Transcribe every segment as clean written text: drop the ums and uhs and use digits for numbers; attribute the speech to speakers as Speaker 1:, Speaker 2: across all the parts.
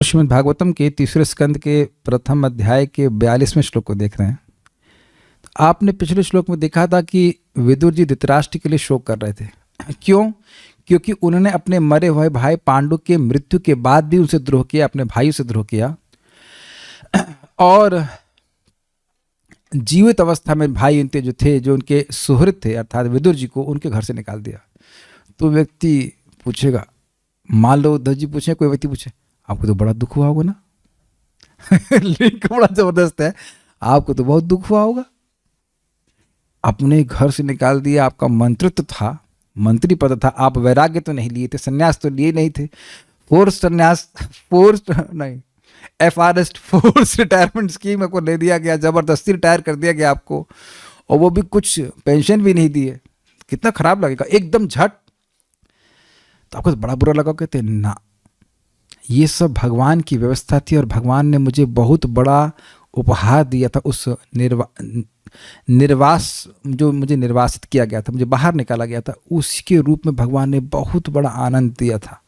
Speaker 1: श्रीमद् भागवतम के तीसरे स्कंद के प्रथम अध्याय के 42वें श्लोक को देख रहे हैं। आपने पिछले श्लोक में देखा था कि विदुर जी धृतराष्ट्र के लिए शोक कर रहे थे। क्यों? क्योंकि उन्होंने अपने मरे हुए भाई पांडु के मृत्यु के बाद भी उनसे द्रोह किया, अपने भाइयों से द्रोह किया, और जीवित अवस्था में भाई उनके जो थे, जो उनके सुहृद थे अर्थात विदुर जी को, उनके घर से निकाल दिया। तो व्यक्ति पूछेगा, मान लो उद्धव जी पूछे, कोई व्यक्ति पूछे, आपको तो बड़ा दुख हुआ होगा ना। लिंक बड़ा जबरदस्त है, आपको तो बहुत दुख हुआ होगा, अपने घर से निकाल दिया, आपका मंत्रित्व था, मंत्री पद था, आप वैराग्य तो नहीं लिए थे, संन्यास तो लिए नहीं थे, फोर्स संन्यास, फोर्स नहीं, एफआरएस फोर्स रिटायरमेंट स्कीम को ले दिया गया, जबरदस्ती रिटायर कर दिया गया आपको, और वो भी कुछ पेंशन भी नहीं दिए। कितना खराब लगेगा एकदम झट। तो आपको तो बड़ा बुरा लगा। कहते ना, ये सब भगवान की व्यवस्था थी और भगवान ने मुझे बहुत बड़ा उपहार दिया था। उस निर्वास, जो मुझे निर्वासित किया गया था, मुझे बाहर निकाला गया था, उसके रूप में भगवान ने बहुत बड़ा आनंद दिया था।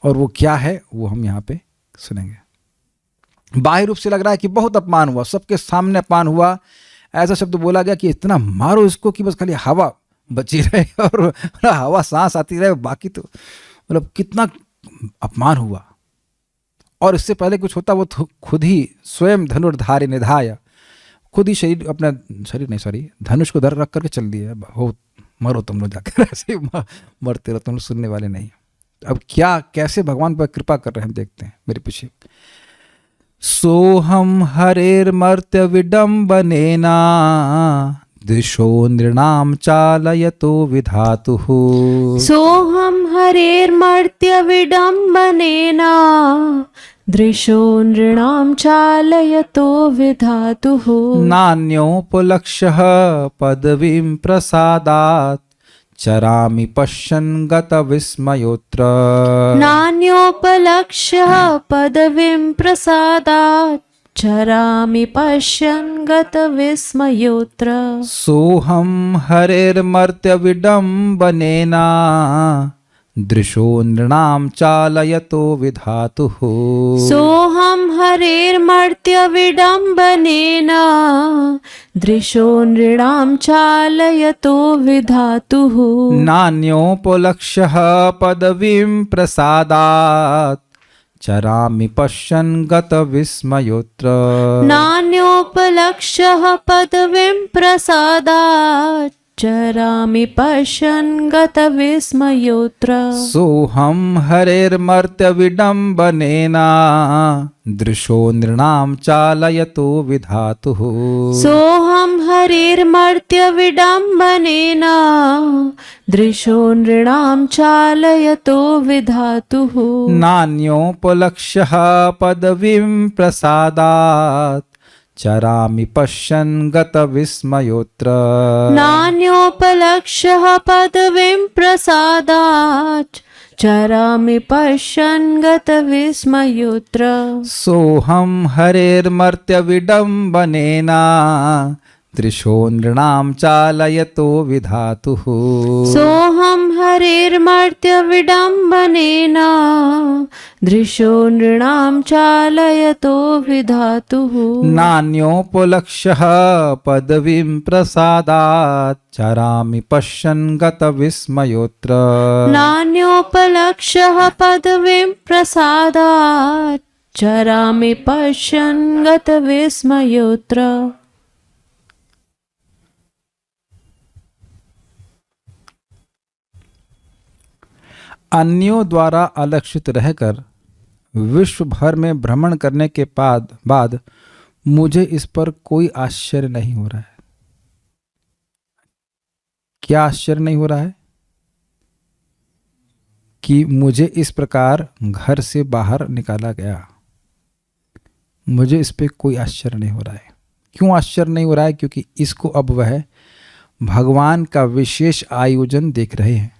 Speaker 1: और वो क्या है वो हम यहाँ पे सुनेंगे। बाह्य रूप से लग रहा है कि बहुत अपमान हुआ, सबके सामने अपमान हुआ, ऐसा शब्द बोला गया कि इतना मारो इसको कि बस खाली हवा बची रहे और हवा सांस आती रहे, बाकी तो मतलब कितना अपमान हुआ। और इससे पहले कुछ होता वो खुद ही स्वयं धनुर्धारी निधाय, खुद ही शरीर, अपना शरीर नहीं सॉरी धनुष को धर रख करके चल दिया, हो मरो तुम लोग जाकर, ऐसे ही मरते रहो तुम लोग, सुनने वाले नहीं। अब क्या, कैसे भगवान पर कृपा कर रहे हैं हम देखते हैं, मेरे पीछे। सोहम हरेर्मर्त्य विडम्बनेना दिशो नृणाम चालयतो विधातुः।
Speaker 2: सोहम हरेर्मर्त्य विडम्बनेना दृशो नृणाम चालयतो विधातुः।
Speaker 1: नान्योपलक्ष्यः पदवीं प्रसादात् चरामि पश्यन् गतविस्मयोऽत्र।
Speaker 2: नान्योपलक्ष्यः पदवीं प्रसादात् चरामि पश्यन् गतविस्मयोऽत्र।
Speaker 1: सोहं हरेर्मर्त्य विडम्बनेना दृशो नृणाम चालयतो विधातुः।
Speaker 2: सोहम हरेर्मर्त्य विडम्बनेना दृशो नृणाम चालयतो विधातुः।
Speaker 1: नान्योपलक्ष्यः पदवीं प्रसादात् चरामि पश्यन् गतविस्मयोऽत्र।
Speaker 2: नान्योपलक्ष्यः पदवीं प्रसादात् चरामि पश्यन् गतविस्मयोऽत्र।
Speaker 1: सोहं हरेर्मर्त्य विडम्बनेना दृशो नृणाम चालयतो विधातुः।
Speaker 2: सोहम हरेर्मर्त्य विडम्बनेना दृशो नृणाम चालयतो विधातुः।
Speaker 1: नान्योपलक्ष्यः पदवीं प्रसादात् चरामि पश्यन् गतविस्मयोऽत्र।
Speaker 2: नान्योपलक्ष्यः पदवीं प्रसादात् चरामि पश्यन् गतविस्मयोऽत्र।
Speaker 1: सोहं हरेर्मर्त्य विडम्बनेना दृशो नृणाम चालयतो विधातुः।
Speaker 2: सोहम हरेर्मर्त्य विडम्बनेना दृशो नृणाम चालयतो विधातुः।
Speaker 1: नान्योपलक्ष्यः पदवीं प्रसादात् चरामि पश्यन् गतविस्मयोऽत्र।
Speaker 2: नान्योपलक्ष्यः पदवीं प्रसादात् चरामि पश्यन् गतविस्मयोऽत्र।
Speaker 1: अन्यों द्वारा अलक्षित रहकर विश्व भर में भ्रमण करने के बाद मुझे इस पर कोई आश्चर्य नहीं हो रहा है। क्या आश्चर्य नहीं हो रहा है? कि मुझे इस प्रकार घर से बाहर निकाला गया, मुझे इस पे कोई आश्चर्य नहीं हो रहा है। क्यों आश्चर्य नहीं हो रहा है? क्योंकि इसको अब वह भगवान का विशेष आयोजन देख रहे हैं।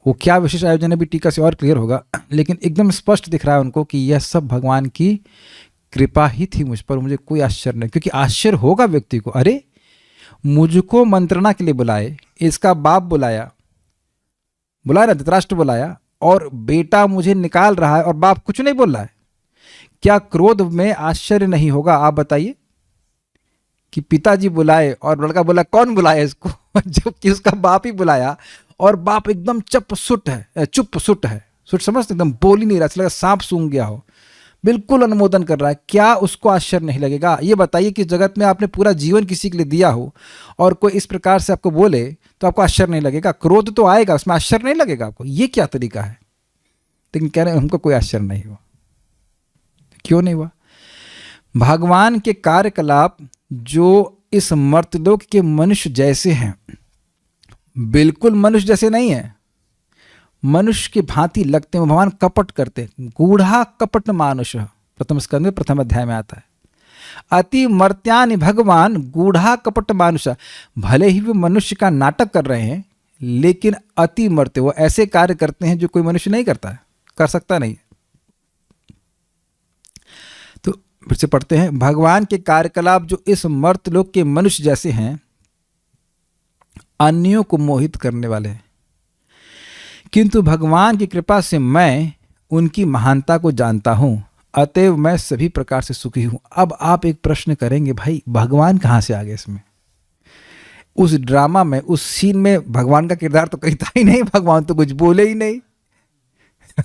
Speaker 1: वो क्या विशेष आयोजन है भी टीका से और क्लियर होगा, लेकिन एकदम स्पष्ट दिख रहा है उनको कि यह सब भगवान की कृपा ही थी मुझ पर, मुझे कोई आश्चर्य नहीं। क्योंकि आश्चर्य होगा व्यक्ति को, अरे मुझको मंत्रणा के लिए बुलाए, इसका बाप बुलाया ना, धृतराष्ट्र बुलाया, और बेटा मुझे निकाल रहा है और बाप कुछ नहीं बोल रहा है, क्या क्रोध में आश्चर्य नहीं होगा? आप बताइए कि पिताजी बुलाए और लड़का बोला कौन बुलाया इसको जबकि उसका बाप ही बुलाया और बाप एकदम चुप सुट है, सुट समझते, एकदम बोल ही नहीं रहा, लगा सांप सूंघ गया हो, बिल्कुल अनुमोदन कर रहा है। क्या उसको आश्चर्य नहीं लगेगा? ये बताइए कि जगत में आपने पूरा जीवन किसी के लिए दिया हो और कोई इस प्रकार से आपको बोले तो आपको आश्चर्य नहीं लगेगा? क्रोध तो आएगा, उसमें आश्चर्य नहीं लगेगा आपको? ये क्या तरीका है? लेकिन कह रहे हैं हमको कोई आश्चर्य नहीं हुआ। क्यों नहीं हुआ? भगवान के कार्यकलाप जो इस मर्तलोक के मनुष्य जैसे हैं, बिल्कुल मनुष्य जैसे नहीं है, मनुष्य की भांति लगते हैं। भगवान कपट करते हैं, गूढ़ा कपट मानुष, प्रथम स्कंद में प्रथम अध्याय में आता है। अति मर्त्यानि भगवान गूढ़ा कपट मानुष, भले ही वे मनुष्य का नाटक कर रहे हैं लेकिन अति मर्त्य, वो ऐसे कार्य करते हैं जो कोई मनुष्य नहीं करता है, कर सकता नहीं। तो फिर से पढ़ते हैं, भगवान के कार्यकलाप जो इस मर्तलोक के मनुष्य जैसे हैं, अन्यों को मोहित करने वाले हैं, किंतु भगवान की कृपा से मैं उनकी महानता को जानता हूं, अतएव मैं सभी प्रकार से सुखी हूं। अब आप एक प्रश्न करेंगे, भाई भगवान कहां से आ गए इसमें? उस ड्रामा में, उस सीन में भगवान का किरदार तो कहीं था ही नहीं, भगवान तो कुछ बोले ही नहीं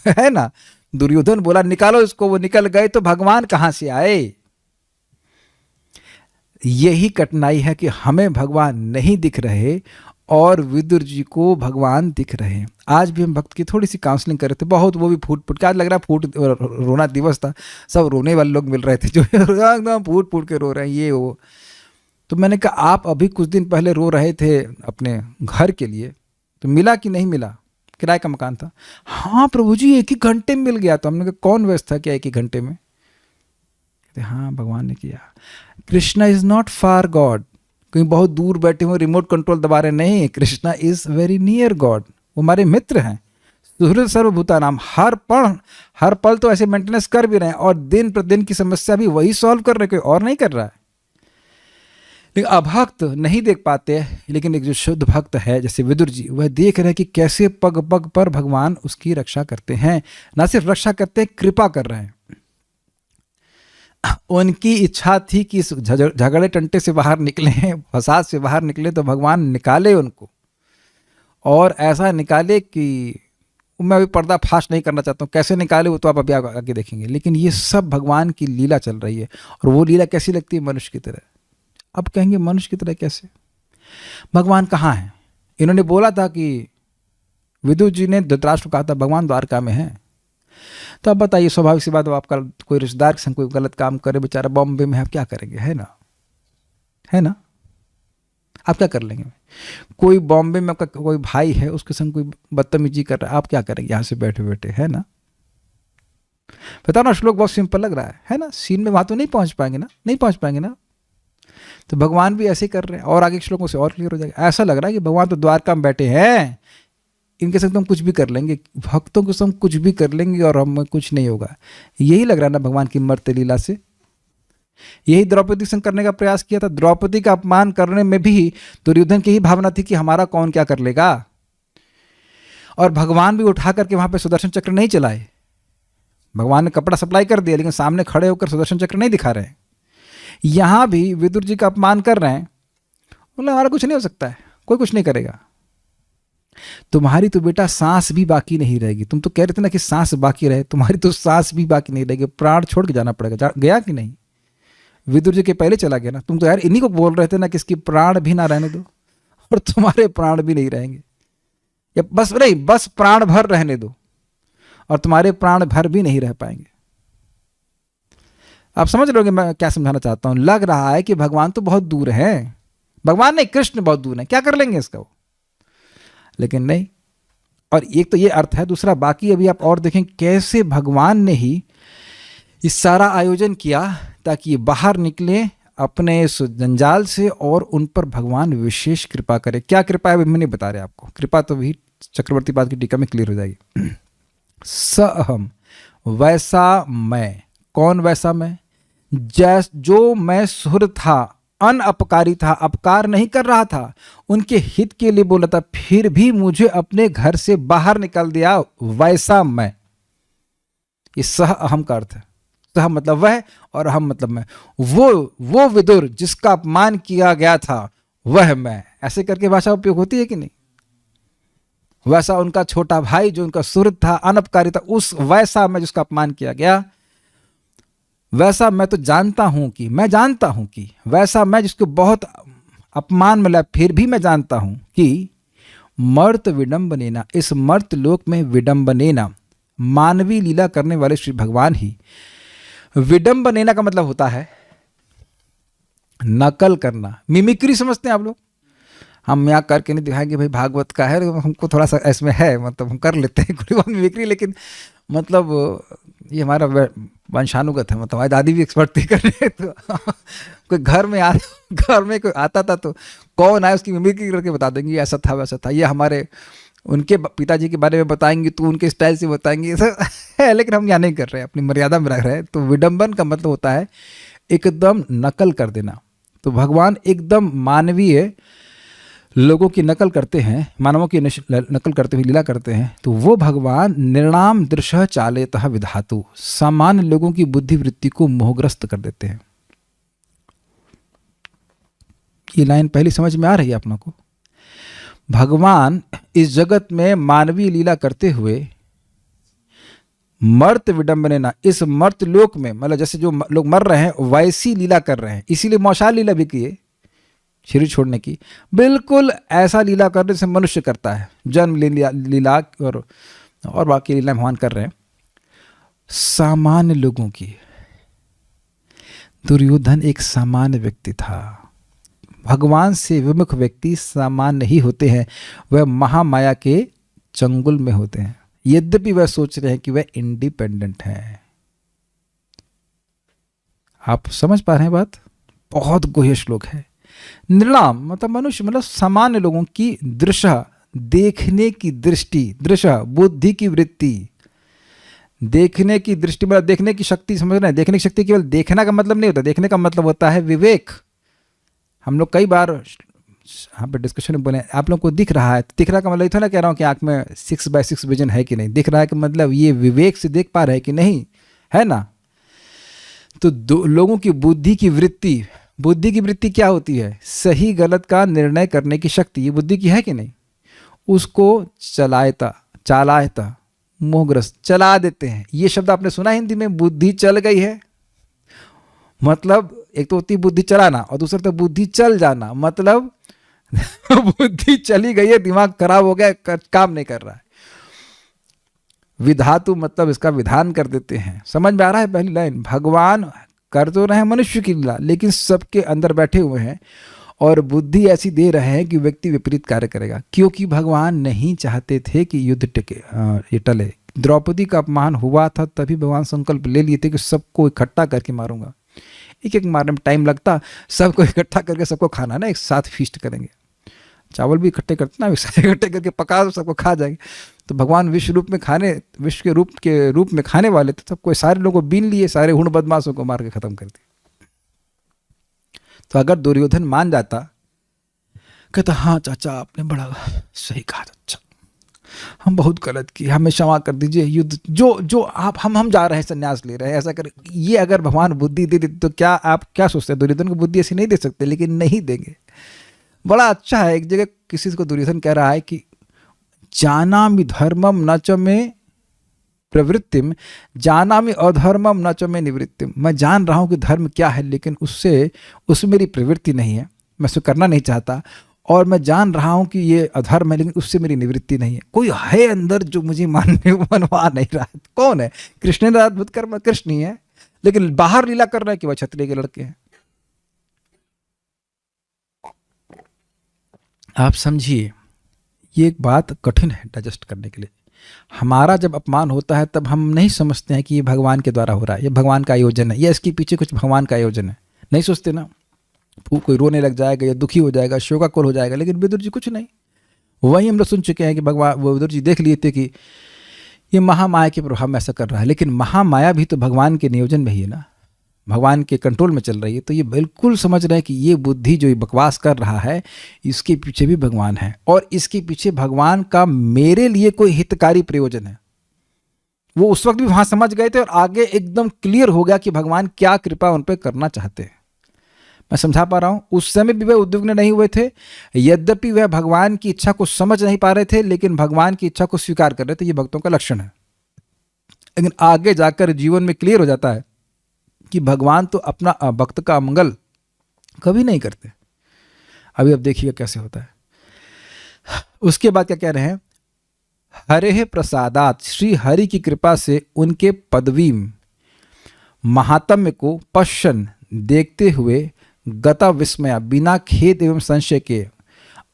Speaker 1: है ना। दुर्योधन बोला निकालो इसको, वो निकल गए, तो भगवान कहां से आए? यही कठिनाई है कि हमें भगवान नहीं दिख रहे और विदुर जी को भगवान दिख रहे हैं। आज भी हम भक्त की थोड़ी सी काउंसलिंग कर रहे थे, बहुत, वो भी फूट फूट के, आज लग रहा है रोना दिवस था, सब रोने वाले लोग मिल रहे थे जो एकदम फूट फूट के रो रहे हैं ये वो। तो मैंने कहा आप अभी कुछ दिन पहले रो रहे थे अपने घर के लिए, तो मिला कि नहीं मिला? किराए का मकान था। हाँ प्रभु जी 1 ही घंटे में मिल गया। तो हमने कहा कौन व्यवस्था किया 1 ही घंटे में? कहते हाँ भगवान ने किया। Krishna is not far God, कहीं बहुत दूर बैठे हुए रिमोट कंट्रोल दबा रहे नहीं, Krishna is very near God, वो हमारे मित्र हैं। सुहृद सर्वभूता नाम, हर पल तो ऐसे मेंटेनेंस कर भी रहे हैं और दिन प्रतिदिन की समस्या भी वही सॉल्व कर रहे, कोई और नहीं कर रहा है। लेकिन अभक्त नहीं देख पाते, लेकिन एक जो शुद्ध भक्त है जैसे विदुर जी, वह देख रहे हैं कि कैसे पग पग पर भगवान उसकी रक्षा करते हैं। ना सिर्फ रक्षा करते हैं, कृपा कर रहे हैं। उनकी इच्छा थी कि इस झगड़े टंटे से बाहर निकले, फसाद से बाहर निकले, तो भगवान निकाले उनको, और ऐसा निकाले कि मैं अभी पर्दा फाश नहीं करना चाहता हूँ, कैसे निकाले वो तो आप अभी आगे देखेंगे। लेकिन ये सब भगवान की लीला चल रही है, और वो लीला कैसी लगती है? मनुष्य की तरह। अब कहेंगे मनुष्य की तरह कैसे? भगवान कहाँ है? इन्होंने बोला था कि विदुर जी ने धृतराष्ट्र को कहा था भगवान द्वारका में है। तो अब बताइए, स्वाभाविक सी बात, आपका कोई रिश्तेदार के संग कोई गलत काम करे, बेचारा बॉम्बे में, आप क्या करेंगे? है ना, है ना, आप क्या कर लेंगे? कोई बॉम्बे में आपका कोई भाई है, उसके संग कोई बदतमीजी कर रहा है, आप क्या करेंगे यहाँ से बैठे बैठे? है ना। बताओ ना, श्लोक बहुत सिंपल लग रहा है ना, सीन में वहां तो नहीं पहुंच पाएंगे ना, नहीं पहुंच पाएंगे ना। तो भगवान भी ऐसे ही कर रहे हैं, और आगे श्लोकों से और क्लियर हो जाएगा। ऐसा लग रहा है कि भगवान तो द्वारका में बैठे हैं, इनके संग तो हम कुछ भी कर लेंगे, भक्तों के संग कुछ भी कर लेंगे और हमें कुछ नहीं होगा। यही लग रहा है ना भगवान की मर्त्य लीला से। यही द्रौपदी संग करने का प्रयास किया था। द्रौपदी का अपमान करने में भी दुर्योधन की ही भावना थी कि हमारा कौन क्या कर लेगा, और भगवान भी उठा करके वहां पे सुदर्शन चक्र नहीं चलाए। भगवान ने कपड़ा सप्लाई कर दिया, लेकिन सामने खड़े होकर सुदर्शन चक्र नहीं दिखा रहे हैं। यहां भी विदुर जी का अपमान कर रहे हैं, बोले हमारा कुछ नहीं हो सकता है, कोई कुछ नहीं करेगा। तुम्हारी तो बेटा सांस भी बाकी नहीं रहेगी। तुम तो कह रहे थे ना कि सांस बाकी रहे, तुम्हारी तो सांस भी बाकी नहीं रहेगी, प्राण छोड़ के जाना पड़ेगा। गया कि नहीं? विदुर जी के पहले चला गया ना। तुम तो यार इन्हीं को बोल रहे थे ना कि इसकी प्राण भी ना रहने दो, और तुम्हारे प्राण भी नहीं रहेंगे, या बस नहीं, बस प्राण भर रहने दो, और तुम्हारे प्राण भर भी नहीं रह पाएंगे। आप समझ रहे होगे मैं क्या समझाना चाहता हूं। लग रहा है कि भगवान तो बहुत दूर है, भगवान नहीं, कृष्ण बहुत दूर है, क्या कर लेंगे इसका वो, लेकिन नहीं। और एक तो ये अर्थ है, दूसरा बाकी अभी आप और देखें कैसे भगवान ने ही इस सारा आयोजन किया ताकि ये बाहर निकले अपने इस जंजाल से, और उन पर भगवान विशेष कृपा करे। क्या कृपा है मैं नहीं बता रहे आपको, कृपा तो भी चक्रवर्ती पाद की टीका में क्लियर हो जाएगी। स अहम, वैसा मैं। कौन वैसा मैं? जो मैं सुहृद था अनअपकारी था, अपकार नहीं कर रहा था, उनके हित के लिए बोला था, फिर भी मुझे अपने घर से बाहर निकाल दिया, वैसा मैं। ये सह अहम का अर्थ है। सह मतलब वह और अहम मतलब मैं। वो विदुर जिसका अपमान किया गया था वह मैं, ऐसे करके भाषा उपयोग होती है कि नहीं। वैसा उनका छोटा भाई जो उनका सुहृद था, अनपकारी था, उस वैसा मैं जिसका अपमान किया गया, वैसा मैं तो जानता हूं कि वैसा मैं जिसको बहुत अपमान मिला, फिर भी मैं जानता हूं कि मर्त विडंबनेना, इस मर्त लोक में विडंबनेना, मानवीय लीला करने वाले श्री भगवान ही। विडंबनेना का मतलब होता है नकल करना, मिमिक्री समझते हैं आप लोग। हम यहाँ करके नहीं दिखाएंगे भाई भागवत का है, हमको थोड़ा सा इसमें है, मतलब हम कर लेते हैं कोई बात मिमिक्री, लेकिन मतलब ये हमारा वंशानुगत है, मतलब हमारी दादी भी एक्सपर्ट थी करने। तो कोई घर में कोई आता था तो कौन आए उसकी मिमिक्री करके बता देंगे ऐसा था वैसा था। ये हमारे उनके पिताजी के बारे में बताएंगे तो उनके स्टाइल से बताएंगे, ऐसा है, लेकिन हम यहाँ नहीं कर रहे हैं, अपनी मर्यादा में रह रहे हैं। तो विडंबन का मतलब होता है एकदम नकल कर देना। तो भगवान एकदम मानवीय लोगों की नकल करते हैं, मानवों की नकल करते हुए लीला करते हैं। तो वो भगवान निर्णाम दृश्य चालयतः विधातु, सामान्य लोगों की बुद्धि वृत्ति को मोहग्रस्त कर देते हैं। ये लाइन पहली समझ में आ रही है आप लोगों को। भगवान इस जगत में मानवीय लीला करते हुए मर्त विडंबनेना, इस मर्त लोक में, मतलब जैसे जो लोग मर रहे हैं वैसी लीला कर रहे हैं। इसीलिए मौशाल लीला भी किए शरीर छोड़ने की, बिल्कुल ऐसा लीला करने से मनुष्य करता है। जन्म लीला और बाकी लीला भगवान कर रहे हैं सामान्य लोगों की। दुर्योधन एक सामान्य व्यक्ति था। भगवान से विमुख व्यक्ति सामान्य ही होते हैं, वह महामाया के चंगुल में होते हैं, यद्यपि वह सोच रहे हैं कि वह इंडिपेंडेंट है। आप समझ पा रहे हैं बात? बहुत गोह्य श्लोक है। निर्णाम मतलब मनुष्य, मतलब सामान्य लोगों की दृश्य, देखने की दृष्टि, दृश्य बुद्धि की वृत्ति, देखने की दृष्टि मतलब देखने की शक्ति, समझ रहे हैं। देखने की शक्ति केवल देखना का मतलब नहीं होता, देखने का मतलब होता है विवेक। हम लोग कई बार यहाँ पे डिस्कशन में बोले आप लोग को दिख रहा है, दिख रहा का मतलब इतना कह रहा हूँ कि आँख में 6x6 विजन है कि नहीं, दिख रहा है कि मतलब ये विवेक से देख पा रहे हैं कि नहीं, है ना। तो लोगों की बुद्धि की वृत्ति क्या होती है? सही गलत का निर्णय करने की शक्ति, ये बुद्धि की है कि नहीं। उसको चालायता मोहग्रस्त, चला देते हैं। ये शब्द आपने सुना हिंदी में, बुद्धि चल गई है। मतलब एक तो होती है बुद्धि चलाना और दूसरा तो बुद्धि चल जाना, मतलब बुद्धि चली गई है, दिमाग खराब हो गया, काम नहीं कर रहा है। विधातु मतलब इसका विधान कर देते हैं। समझ में आ रहा है पहली लाइन? भगवान कर तो रहे हैं मनुष्य की लीला, लेकिन सबके अंदर बैठे हुए हैं और बुद्धि ऐसी दे रहे हैं कि व्यक्ति विपरीत कार्य करेगा, क्योंकि भगवान नहीं चाहते थे कि युद्ध ये टले। द्रौपदी का अपमान हुआ था, तभी भगवान संकल्प ले लिए थे कि सबको इकट्ठा करके मारूंगा। एक मारने में टाइम लगता, सबको इकट्ठा करके सबको खाना ना, एक साथ फीस्ट करेंगे। चावल भी इकट्ठे करते ना, इकट्ठे करके पका दो, सबको खा जाएंगे। तो भगवान विश्व के रूप में खाने वाले थे, सबको सारे लोगों को बीन लिए, सारे हुण बदमाशों को मार के खत्म कर दिया। तो अगर दुर्योधन मान जाता, कहता हाँ चाचा आपने बड़ा सही कहा, अच्छा हम बहुत गलत किए, हमें क्षमा कर दीजिए, युद्ध जो आप हम जा रहे हैं, संन्यास ले रहे हैं, ऐसा कर, ये अगर भगवान बुद्धि दे देते तो क्या आप क्या सोचते हैं? दुर्योधन को बुद्धि ऐसी नहीं दे सकते, लेकिन नहीं देंगे। बड़ा अच्छा है, एक जगह किसी को दुर्योधन कह रहा है कि जानामि धर्मम न च मे प्रवृत्तिम, जानामि अधर्मम न च मे निवृत्तिम। मैं जान रहा हूँ कि धर्म क्या है, लेकिन उसमें मेरी प्रवृत्ति नहीं है, मैं उसे करना नहीं चाहता। और मैं जान रहा हूं कि ये अधर्म है, लेकिन उससे मेरी निवृत्ति नहीं है। कोई है अंदर जो मुझे मनवा नहीं रहा है। कौन है? कृष्ण ने अद्भुत कर्म, कृष्ण ही है, लेकिन बाहर लीला कर रहा है कि वह क्षत्रिय के लड़के हैं। आप समझिए, ये एक बात कठिन है डाइजेस्ट करने के लिए। हमारा जब अपमान होता है तब हम नहीं समझते हैं कि ये भगवान के द्वारा हो रहा है, ये भगवान का आयोजन है, या इसके पीछे कुछ भगवान का आयोजन है, नहीं सोचते ना। कोई रोने लग जाएगा या दुखी हो जाएगा, शोकाकुल हो जाएगा, लेकिन विदुर जी कुछ नहीं। वही हम लोग सुन चुके हैं कि भगवान, वो विदुर जी देख लिए थे कि ये महामाया के प्रभाव में ऐसा कर रहा है, लेकिन महामाया भी तो भगवान के नियोजन में ही है ना। भगवान के कंट्रोल में चल रही है, तो ये बिल्कुल समझ रहे हैं कि ये बुद्धि जो ये बकवास कर रहा है, इसके पीछे भी भगवान है और इसके पीछे भगवान का मेरे लिए कोई हितकारी प्रयोजन है। वो उस वक्त भी वहां समझ गए थे और आगे एकदम क्लियर हो गया कि भगवान क्या कृपा उन पर करना चाहते हैं। मैं समझा पा रहा हूं? उस समय भी वह उद्विग्न नहीं हुए थे, यद्यपि वह भगवान की इच्छा को समझ नहीं पा रहे थे, लेकिन भगवान की इच्छा को स्वीकार कर रहे थे। ये भक्तों का लक्षण है। लेकिन आगे जाकर जीवन में क्लियर हो जाता है कि भगवान तो अपना भक्त का मंगल कभी नहीं करते। अभी अब देखिएगा कैसे होता है। उसके बाद क्या कह रहे हैं? हरे प्रसादात, श्री हरि की कृपा से उनके पदवीम महात्म्य को पश्चन देखते हुए गता विस्मया, बिना खेद एवं संशय के,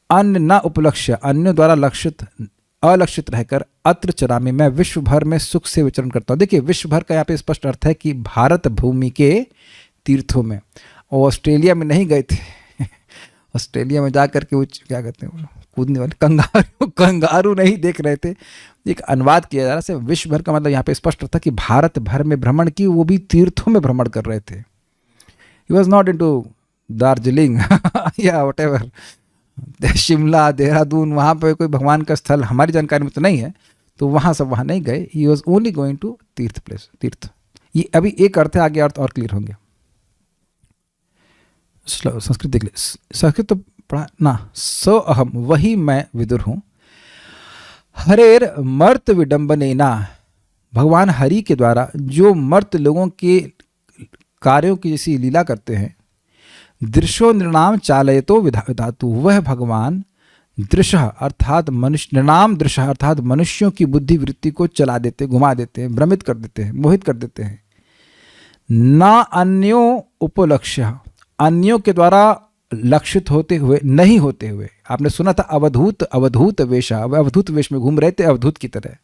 Speaker 1: अन्य न उपलक्ष्य, अन्यों द्वारा लक्षित अलक्षित रहकर अत्र चरामी, मैं विश्व भर में सुख से विचरण करता हूँ। देखिए विश्व भर का यहाँ पे स्पष्ट अर्थ है कि भारत भूमि के तीर्थों में, और ऑस्ट्रेलिया में नहीं गए थे। ऑस्ट्रेलिया में जा करके वो क्या कहते हैं, कूदने वाले कंगारू नहीं देख रहे थे। एक अनुवाद किया जा रहा है, विश्व भर का मतलब यहाँ पे स्पष्ट था कि भारत भर में भ्रमण की, वो भी तीर्थों में भ्रमण कर रहे थे। He was not into Darjeeling या व्हाटएवर, शिमला, देहरादून, वहाँ पे कोई भगवान का स्थल हमारी जानकारी में तो नहीं है, तो वहाँ सब वहाँ नहीं गए। He was only going to तीर्थ प्लेस, तीर्थ। ये अभी एक अर्थ है, आगे अर्थ और क्लियर होंगे। संस्कृत देख ले, संस्कृत तो पढ़ा ना। सो अहम, वही मैं विदुर हूँ। हरेर मर्त विडम्बनेना, भगवान हरि के द्वारा जो मर्त लोगों के कार्यों की जैसी लीला करते हैं, दृश्यो निर्णाम चालयतो विधातु, वह भगवान दृश्य अर्थात मनुष्य, निर्णाम दृश्य अर्थात मनुष्यों की बुद्धि वृत्ति को चला देते, घुमा देते हैं, भ्रमित कर देते हैं, मोहित कर देते हैं। ना अन्यों उपलक्ष्य, अन्यों के द्वारा लक्षित होते हुए, नहीं होते हुए। आपने सुना था अवधूत, अवधूत वेशा, अवधूत वेश में घूम रहे थे, अवधूत की तरह।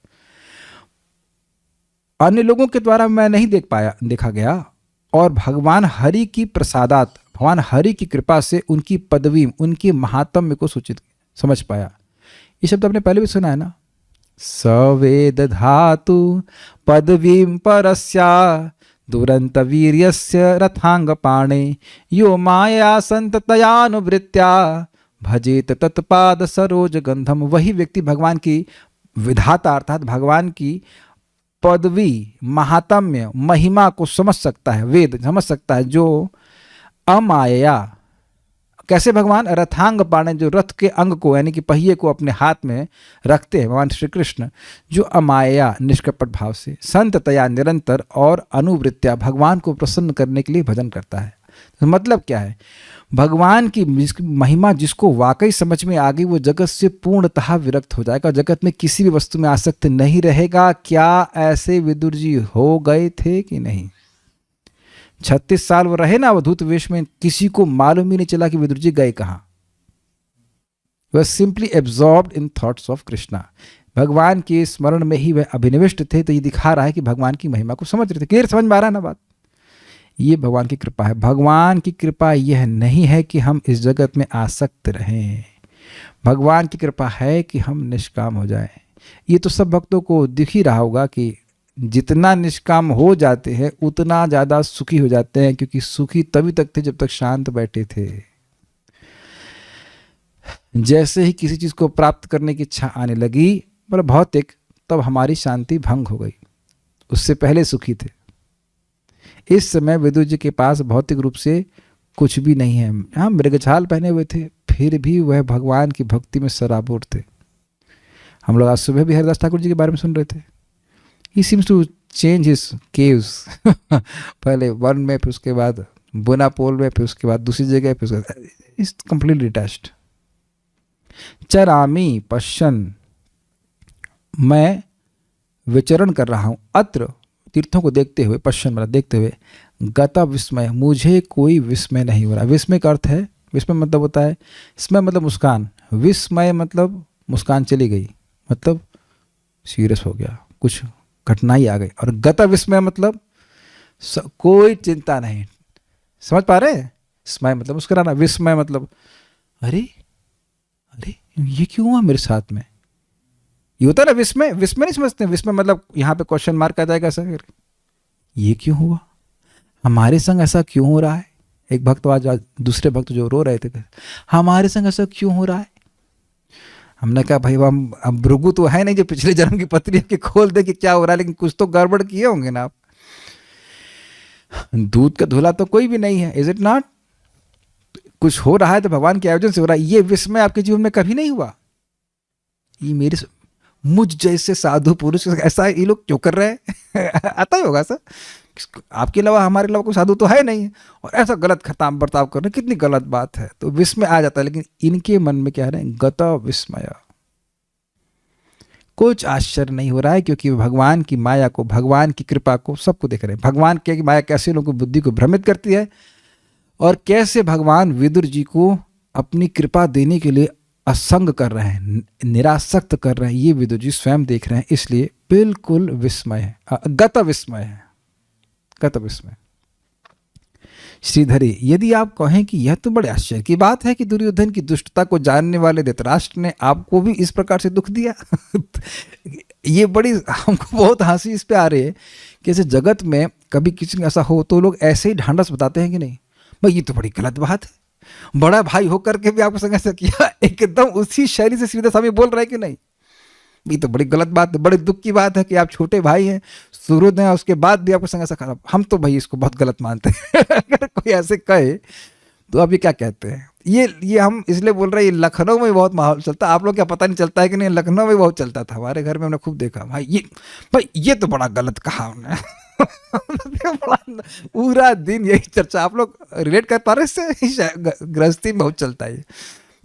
Speaker 1: अन्य लोगों के द्वारा मैं नहीं देखा गया। और भगवान हरि की प्रसादात, भगवान हरि की कृपा से उनकी पदवी, उनकी महात्म्य को सूचित समझ पाया। ये शब्द आपने पहले भी सुना है ना, सवेद धातु पदवीं परस्या दुरंत वीर्यस्य रथांग पाणे, यो माया संततयानुवृत्त्या भजेत तत्पाद सरोज गंधम। वही व्यक्ति भगवान की विधाता अर्थात भगवान की पदवी, महात्म्य, महिमा को समझ सकता है, वेद समझ सकता है, जो अमाया। कैसे भगवान? रथांग पाणे, जो रथ के अंग को यानी कि पहिए को अपने हाथ में रखते हैं भगवान श्री कृष्ण, जो अमाया निष्कपट भाव से, संततया निरंतर और अनुवृत्त्या भगवान को प्रसन्न करने के लिए भजन करता है। तो मतलब क्या है? भगवान की महिमा जिसको वाकई समझ में आ गई, वो जगत से पूर्णतः विरक्त हो जाएगा, जगत में किसी भी वस्तु में आसक्त नहीं रहेगा। क्या ऐसे विदुर जी हो गए थे कि नहीं? 36 साल वो रहे ना अवधूत वेश में, किसी को मालूम ही नहीं चला कि विदुर जी गए कहाँ। वह simply absorbed in thoughts of Krishna, भगवान के स्मरण में ही वह अभिनिविष्ट थे। तो ये दिखा रहा है कि भगवान की महिमा को समझ रहे थे। क्लियर समझ में आ रहा है ना बात? ये भगवान की कृपा है। भगवान की कृपा यह नहीं है कि हम इस जगत में आसक्त रहें, भगवान की कृपा है कि हम निष्काम हो जाएं। ये तो सब भक्तों को दिख ही रहा होगा कि जितना निष्काम हो जाते हैं उतना ज़्यादा सुखी हो जाते हैं, क्योंकि सुखी तभी तक थे जब तक शांत बैठे थे। जैसे ही किसी चीज़ को प्राप्त करने की इच्छा आने लगी, मतलब भौतिक, तब हमारी शांति भंग हो गई। उससे पहले सुखी थे। इस समय विदुर जी के पास भौतिक रूप से कुछ भी नहीं है। हाँ, मृगछाल पहने हुए थे, फिर भी वह भगवान की भक्ति में सराबोर थे। हम लोग आज सुबह भी हरिदास ठाकुर जी के बारे में सुन रहे थे। He seems to change his caves पहले वन में, फिर उसके बाद बोनापोल में, फिर उसके बाद दूसरी जगह, फिर उसके बाद इज कंप्लीटली डिटैच्ड। चरामी पश्चन, मैं विचरण कर रहा हूँ, अत्र तीर्थों को देखते हुए, पश्चन मतलब देखते हुए, गता विस्मय, मुझे कोई विस्मय नहीं हो रहा। विस्मय का अर्थ है, विस्मय मतलब होता है, स्मय मतलब मुस्कान, विस्मय मतलब मुस्कान चली गई, मतलब सीरियस हो गया, कुछ घटनाएं आ गई। और गता विस्मय मतलब कोई चिंता नहीं। समझ पा रहे? स्मय मतलब मुस्कुराना, विस्मय मतलब अरे अरे ये क्यों हुआ मेरे साथ में। ये होता है ना विस्मय। विस्मय नहीं समझते? विस्मय मतलब यहाँ पे क्वेश्चन मार्क आ जाएगा सर, ये क्यों हुआ। हमारे संग ऐसा क्यों हो रहा है? एक भक्त आज दूसरे भक्त जो रो रहे थे, हमारे संग ऐसा क्यों हो रहा है? हमने कहा भाई हम भृगु तो है नहीं जो पिछले जन्म की पत्री के खोल दे कि क्या हो रहा है, लेकिन कुछ तो गड़बड़ किए होंगे ना आप। दूध का धुला तो कोई भी नहीं है, इज इट नॉट? कुछ हो रहा है तो भगवान के आयोजन से हो रहा है। ये विस्मय आपके जीवन में कभी नहीं हुआ? ये मुझ जैसे साधु पुरुष ऐसा ये लोग क्यों कर रहे हैं? आता ही होगा सर, आपके अलावा हमारे अलावा कोई साधु तो है नहीं, और ऐसा गलत खताम बर्ताव कर रहे हैं, कितनी गलत बात है। तो विस्मय आ जाता है, लेकिन इनके मन में क्या है, गत विस्मय। कुछ आश्चर्य नहीं हो रहा है, क्योंकि भगवान की माया को, भगवान की कृपा को सबको देख रहे हैं। भगवान की माया कैसे लोगों की बुद्धि को भ्रमित करती है, और कैसे भगवान विदुर जी को अपनी कृपा देने के लिए असंग कर रहे हैं, निरासक्त कर रहे हैं, ये विदुर जी स्वयं देख रहे हैं। इसलिए बिल्कुल विस्मय है, गत विस्मय है, गत विस्मय। श्रीधरी, यदि आप कहें कि यह तो बड़े आश्चर्य की बात है कि दुर्योधन की दुष्टता को जानने वाले धृतराष्ट्र ने आपको भी इस प्रकार से दुख दिया। ये बड़ी, हमको बहुत हंसी इस पे आ रही है कि ऐसे जगत में कभी किसी का ऐसा हो तो लोग ऐसे ही ढांढस बताते हैं कि नहीं भाई ये तो बड़ी गलत बात है, बड़ा भाई होकर के भी आपको संग ऐसा किया। एकदम उसी शैली से सीधा स्वामी बोल रहे हैं कि नहीं, ये तो बड़ी गलत बात है, बड़े दुख की बात है कि आप छोटे भाई हैं, सूरज हैं, उसके बाद भी आपको संग ऐसा खराब। हम तो भाई इसको बहुत गलत मानते हैं। अगर कोई ऐसे कहे तो आप ये क्या कहते हैं? ये हम इसलिए बोल रहे हैं, ये लखनऊ में बहुत माहौल चलता है। आप लोग क्या पता नहीं चलता है कि नहीं, लखनऊ में बहुत चलता था, हमारे घर में हमने खूब देखा। भाई ये तो बड़ा गलत कहा हमने। पूरा दिन यही चर्चा, आप लोग रिलेट कर पा रहे इससे? गृहस्थी में बहुत चलता है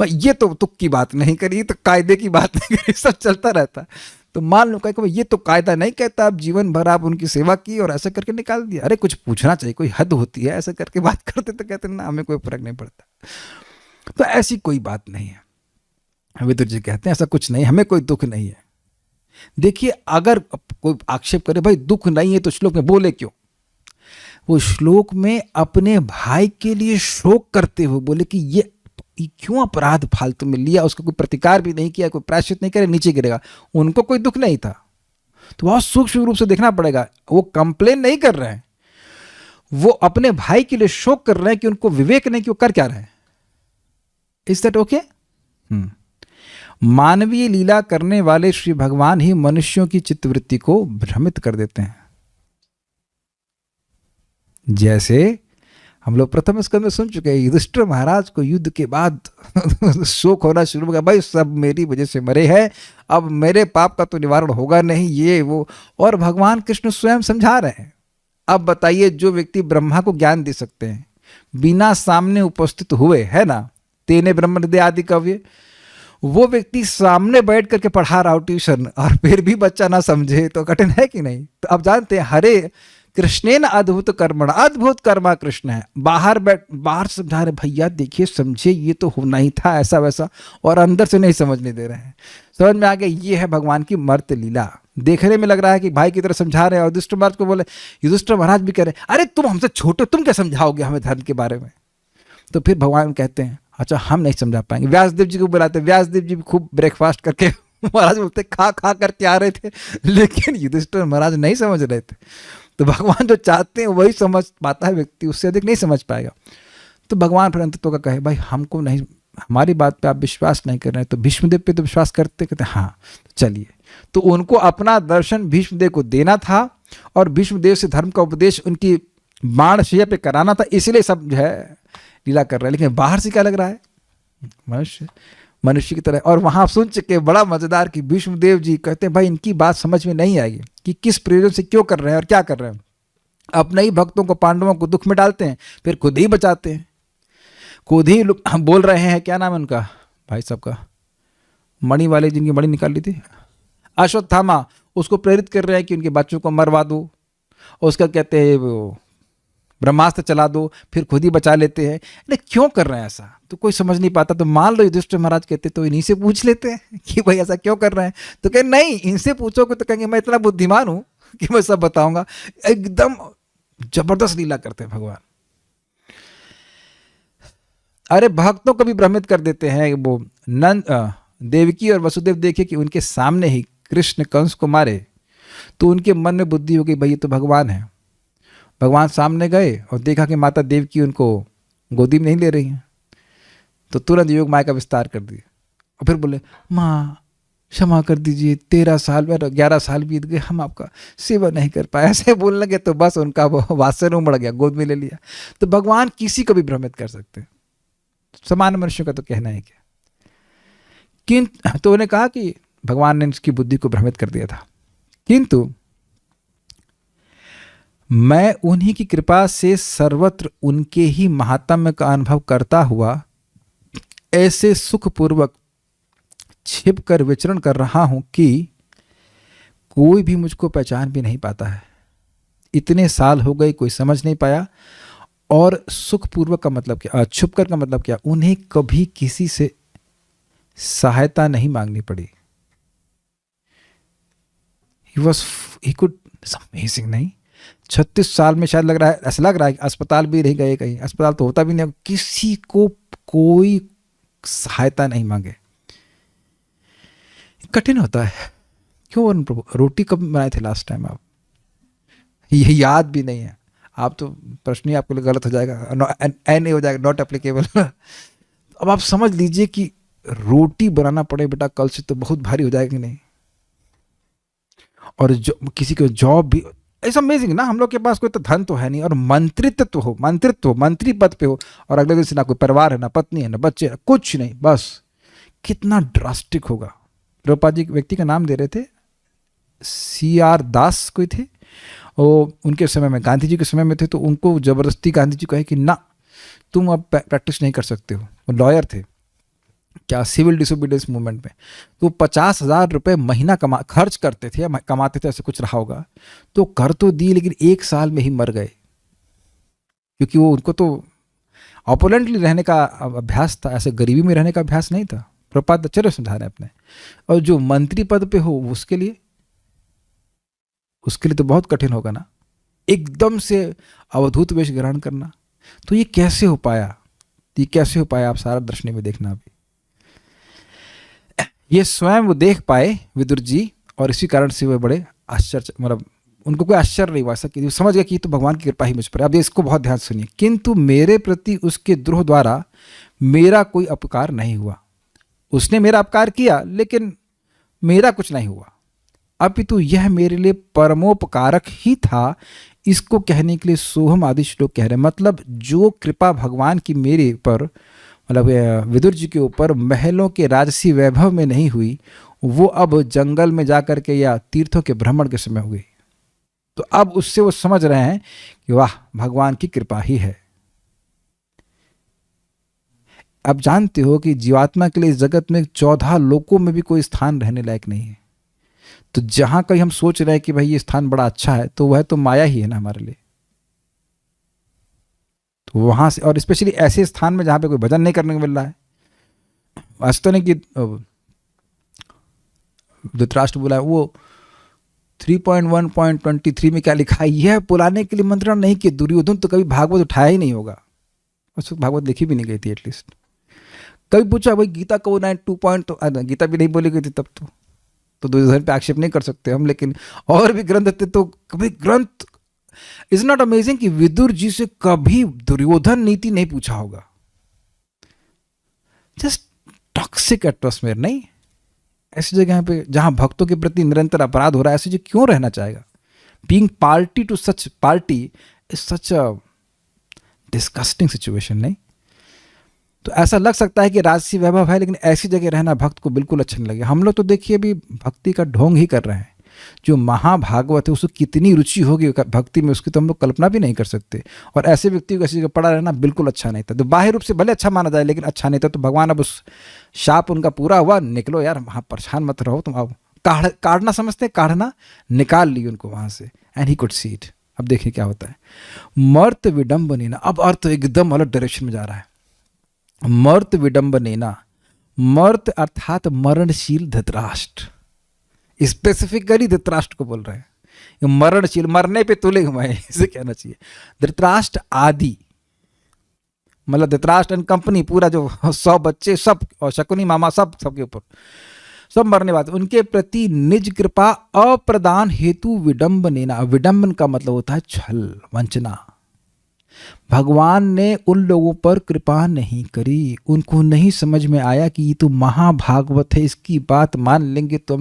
Speaker 1: भाई, ये तो तुक की बात नहीं करी, तो कायदे की बात नहीं करी, सब चलता रहता है। तो मान लो कहीं ये तो कायदा नहीं कहता, आप जीवन भर आप उनकी सेवा की और ऐसा करके निकाल दिया। अरे कुछ पूछना चाहिए, कोई हद होती है, ऐसा करके बात करते तो कहते ना हमें कोई फर्क नहीं पड़ता। तो ऐसी कोई बात नहीं है। विदुर जी कहते हैं ऐसा कुछ नहीं, हमें कोई दुख नहीं है। देखिए, अगर कोई आक्षेप करे भाई दुख नहीं है तो श्लोक में बोले क्यों? वो श्लोक में अपने भाई के लिए शोक करते हुए बोले कि ये क्यों अपराध फालतू में लिया, उसका कोई प्रतिकार भी नहीं किया, कोई प्रायश्चित नहीं करे, नीचे गिरेगा। उनको कोई दुख नहीं था। तो बहुत सूक्ष्म रूप से देखना पड़ेगा, वो कंप्लेन नहीं कर रहे हैं, वो अपने भाई के लिए शोक कर रहे हैं कि उनको विवेक नहीं कि वो कर क्या रहे हैं। Is that okay? मानवीय लीला करने वाले श्री भगवान ही मनुष्यों की चित्तवृत्ति को भ्रमित कर देते हैं। जैसे हम लोग प्रथम स्कंद में सुन चुके हैं, युधिष्ठिर महाराज को युद्ध के बाद शोक होना शुरू हो गया, भाई सब मेरी वजह से मरे हैं, अब मेरे पाप का तो निवारण होगा नहीं, ये वो। और भगवान कृष्ण स्वयं समझा रहे हैं। अब बताइए, जो व्यक्ति ब्रह्मा को ज्ञान दे सकते हैं बिना सामने उपस्थित हुए, है ना, तेने ब्रह्म दे आदि कव्य, वो व्यक्ति सामने बैठ करके पढ़ा रहा हो ट्यूशन और फिर भी बच्चा ना समझे तो कठिन है कि नहीं? तो अब जानते हैं, हरे कृष्णेन अद्भुत कर्मण, अद्भुत कर्मा कृष्ण है। बाहर समझा रहे, भैया देखिए समझे, ये तो होना ही था ऐसा वैसा, और अंदर से नहीं समझने दे रहे हैं। समझ में आ गया, ये है भगवान की मर्त लीला। देखने में लग रहा है कि भाई की तरह समझा रहे हैं, और युधिष्ठिर महाराज को बोले, युधिष्ठिर महाराज भी कह रहे, अरे तुम हमसे छोटे, तुम क्या समझाओगे हमें धर्म के बारे में? तो फिर भगवान कहते हैं, अच्छा हम नहीं समझा पाएंगे। व्यासदेव जी को बुलाते, व्यासदेव जी भी खूब ब्रेकफास्ट करके महाराज बोलते खा करके आ रहे थे, लेकिन युधिष्ठिर महाराज नहीं समझ रहे थे। तो भगवान जो चाहते हैं वही समझ पाता है व्यक्ति, उससे अधिक नहीं समझ पाएगा। तो भगवान फिर अंततः का कहे, भाई हमको नहीं, हमारी बात पे आप विश्वास नहीं कर रहे हैं, तो भीष्मदेव पे तो विश्वास करते, कहते हाँ चलिए। तो उनको अपना दर्शन भीष्मदेव को देना था, और भीष्मदेव से धर्म का उपदेश उनकी बाणशैया पे कराना था, इसलिए सब जो है लीला कर रहे हैं। लेकिन बाहर से क्या लग रहा है, मनुष्य की तरह। और वहां सुन चुके बड़ा मजेदार कि भीष्मदेव जी कहते हैं, भाई इनकी बात समझ में नहीं आएगी कि किस प्रयोजन से क्यों कर रहे हैं और क्या कर रहे हैं। अपने ही भक्तों को, पांडवों को दुख में डालते हैं, फिर खुद ही बचाते हैं। खुद ही हम बोल रहे हैं, क्या नाम है उनका भाई साहब का, मणि वाले जिनकी मणि निकाल ली थी, अश्वत्थामा, उसको प्रेरित कर रहे हैं कि उनके बच्चों को मरवा दो, और उसका कहते हैं वो ब्रह्मास्त्र चला दो, फिर खुद ही बचा लेते हैं। अरे क्यों कर रहे हैं ऐसा? तो कोई समझ नहीं पाता। तो मान लो युधिष्ठिर महाराज कहते तो इन्हीं से पूछ लेते हैं कि भाई ऐसा क्यों कर रहे हैं। तो कहें नहीं, इनसे पूछोगे तो कहेंगे मैं इतना बुद्धिमान हूं कि मैं सब बताऊंगा। एकदम जबरदस्त लीला करते हैं भगवान। अरे भक्तों को भी भ्रमित कर देते हैं। वो नंद, देवकी और वसुदेव देखे कि उनके सामने ही कृष्ण कंस को मारे, तो उनके मन में बुद्धि हो गई, भाई ये तो भगवान है, भगवान सामने गए और देखा कि माता देवकी उनको गोदी में नहीं ले रही हैं, तो तुरंत योग माया का विस्तार कर दिया और फिर बोले माँ क्षमा कर दीजिए, 13 साल में 11 साल बीत गए, हम आपका सेवा नहीं कर पाए। ऐसे बोलने लगे तो बस उनका वो वात्सल्य उमड़ गया, गोद में ले लिया। तो भगवान किसी को भी भ्रमित कर सकते हैं, सामान्य मनुष्यों का तो कहना है क्या। किंतु तो उन्हें कहा कि भगवान ने उसकी बुद्धि को भ्रमित कर दिया था, किंतु मैं उन्हीं की कृपा से सर्वत्र उनके ही महात्म्य का अनुभव करता हुआ ऐसे सुखपूर्वक छिप कर विचरण कर रहा हूं कि कोई भी मुझको पहचान भी नहीं पाता है। इतने साल हो गए, कोई समझ नहीं पाया। और सुखपूर्वक का मतलब क्या, छुप कर का मतलब क्या, उन्हें कभी किसी से सहायता नहीं मांगनी पड़ी। he could, amazing नहीं, 36 साल में शायद लग रहा है, ऐसा लग रहा है कि अस्पताल भी नहीं गए, कहीं अस्पताल तो होता भी नहीं, किसी को कोई सहायता नहीं मांगे। कठिन होता है। क्यों वरुण प्रभु, रोटी कब बनाए थे लास्ट टाइम आप, ये याद भी नहीं है। आप तो प्रश्न ही आपके लिए गलत हो जाएगा, एन हो जाएगा, नॉट एप्लीकेबल। अब आप समझ लीजिए कि रोटी बनाना पड़े बेटा कल से, तो बहुत भारी हो जाएगा कि नहीं। और जो किसी को जॉब भी, इट्स अमेजिंग ना, हम लोग के पास कोई तो धन तो है नहीं, और मंत्रित्व हो, मंत्री पद पे हो, और अगले दिन से ना कोई परिवार है, ना पत्नी है, ना बच्चे है, कुछ नहीं, बस कितना ड्रास्टिक होगा। प्रभुपाद जी व्यक्ति का नाम दे रहे थे, CR दास कोई थे, वो उनके समय में, गांधी जी के समय में थे, तो उनको जबरदस्ती गांधी जी कहे कि ना तुम अब प्रैक्टिस नहीं कर सकते हो। वो लॉयर थे, क्या सिविल डिसोबीडियंस मूवमेंट में, तो 50,000 रुपये महीना खर्च करते थे, कमाते थे, ऐसे कुछ रहा होगा, तो कर तो दिए, लेकिन 1 साल में ही मर गए, क्योंकि वो उनको तो ऑपोलेंटली रहने का अभ्यास था, ऐसे गरीबी में रहने का अभ्यास नहीं था। प्रभुपाद चलो समझा रहे हैं अपने। और जो मंत्री पद पे हो उसके लिए तो बहुत कठिन होगा ना, एकदम से अवधूत वेश ग्रहण करना। तो ये कैसे हो पाया, आप सारा दर्शनी में देखना। अभी ये स्वयं वो देख पाए विदुर जी, और इसी कारण से वे बड़े आश्चर्य, मतलब उनको कोई आश्चर्य नहीं हुआ, कि समझ गया कि तो भगवान की कृपा ही मुझ पर। अब इसको बहुत ध्यान सुनिए। किंतु मेरे प्रति उसके द्रोह द्वारा मेरा कोई अपकार नहीं हुआ। उसने मेरा अपकार किया, लेकिन मेरा कुछ नहीं हुआ, अपितु यह मेरे लिए परमोपकारक ही था। इसको कहने के लिए सोहम आदि श्लोक कह रहे हैं। मतलब जो कृपा भगवान की मेरे पर, मतलब विदुर जी के ऊपर महलों के राजसी वैभव में नहीं हुई, वो अब जंगल में जाकर के या तीर्थों के भ्रमण के समय हुई। तो अब उससे वो समझ रहे हैं कि वाह भगवान की कृपा ही है। अब जानते हो कि जीवात्मा के लिए इस जगत में 14 लोकों में भी कोई स्थान रहने लायक नहीं है। तो जहां कहीं हम सोच रहे हैं कि भाई ये स्थान बड़ा अच्छा है, तो वह तो माया ही है ना हमारे लिए। तो वहां से, और स्पेशली ऐसे स्थान में जहां पे कोई भजन नहीं करने को मिल रहा है। वास्तव में कि धृतराष्ट्र बोला, वो 3.1.23 में क्या लिखा है, यह बुलाने के लिए मंत्रणा नहीं कि दुर्योधन तो कभी भागवत उठाया ही नहीं होगा। उस वक्त भागवत लिखी भी नहीं गई थी एटलीस्ट। कभी पूछा भाई गीता को 2 तो गीता भी नहीं बोली गई थी तब तो दुर्योधन पे आक्षेप नहीं कर सकते हम, लेकिन और भी ग्रंथ थे तो कभी ग्रंथ। इज नॉट अमेजिंग कि विदुर जी से कभी दुर्योधन नीति नहीं पूछा होगा। जस्ट टॉक्सिक एटमॉस्फेयर नहीं, ऐसी जगह पे जहां भक्तों के प्रति निरंतर अपराध हो रहा है, ऐसी जगह क्यों रहना चाहेगा। Being party to such party is such a disgusting situation नहीं। तो ऐसा लग सकता है कि राजसी वैभव है, लेकिन ऐसी जगह रहना भक्त को बिल्कुल अच्छा नहीं लगे। हम लोग तो देखिए अभी भक्ति का ढोंग ही कर रहे हैं। जो महाभागवत है उसको कितनी रुचि होगी भक्ति में, उसकी तो हम लोग कल्पना भी नहीं कर सकते। और ऐसे व्यक्ति को ऐसी जगह पड़ा रहना बिल्कुल अच्छा नहीं था। तो बाह्य रूप से भले अच्छा माना जाए, लेकिन अच्छा नहीं था। तो भगवान अब उस शाप उनका पूरा हुआ, निकलो यार वहाँ, परेशान मत रहो तुम। अब काढ़ना समझते, काढ़ना, निकाल ली उनको वहाँ से। And he could see it. अब देखिए क्या होता है। मर्त विडम्बनेना, अब अर्थ एकदम अलग डायरेक्शन में जा रहा है। मर्त विडम्बनेना, मर्त अर्थात मरणशील धृतराष्ट्र, स्पेसिफिकली धृतराष्ट्र को बोल रहे हैं। मरणशील, मरने पे तुले हुए हैं, इसे कहना चाहिए। धृतराष्ट्र आदि, मतलब धृतराष्ट्र एंड कंपनी, पूरा जो 100 बच्चे सब, और शकुनी मामा सब, सबके ऊपर सब मरने वाले, उनके प्रति निज कृपा अप्रदान हेतु विडंबनेना। विडंबन का मतलब होता है छल, वंचना। भगवान ने उन लोगों पर कृपा नहीं करी, उनको नहीं समझ में आया कि ये तो महाभागवत है, इसकी बात मान लेंगे तो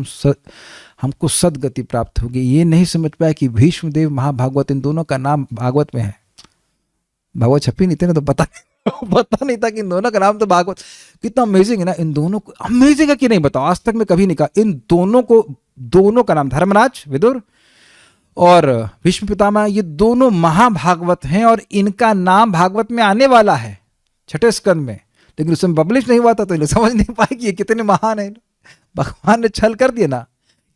Speaker 1: हमको सदगति प्राप्त होगी। ये नहीं समझ पाया कि भीष्मदेव महाभागवत, इन दोनों का नाम भागवत में है। भागवत छपी नहीं थी ना, तो पता नहीं था कि इन दोनों का नाम तो भागवत। कितना अमेजिंग है ना, इन दोनों को अमेजिंग है कि नहीं बताओ, आज तक मैं कभी नहीं कहा। इन दोनों का नाम धर्मराज विदुर और भीष्म पितामह, ये दोनों महाभागवत हैं और इनका नाम भागवत में आने वाला है 6ठे स्कंद में, लेकिन उसमें पब्लिश नहीं हुआ था, तो इन्हें समझ नहीं पाए कि ये कितने महान है। भगवान ने छल कर दिया ना।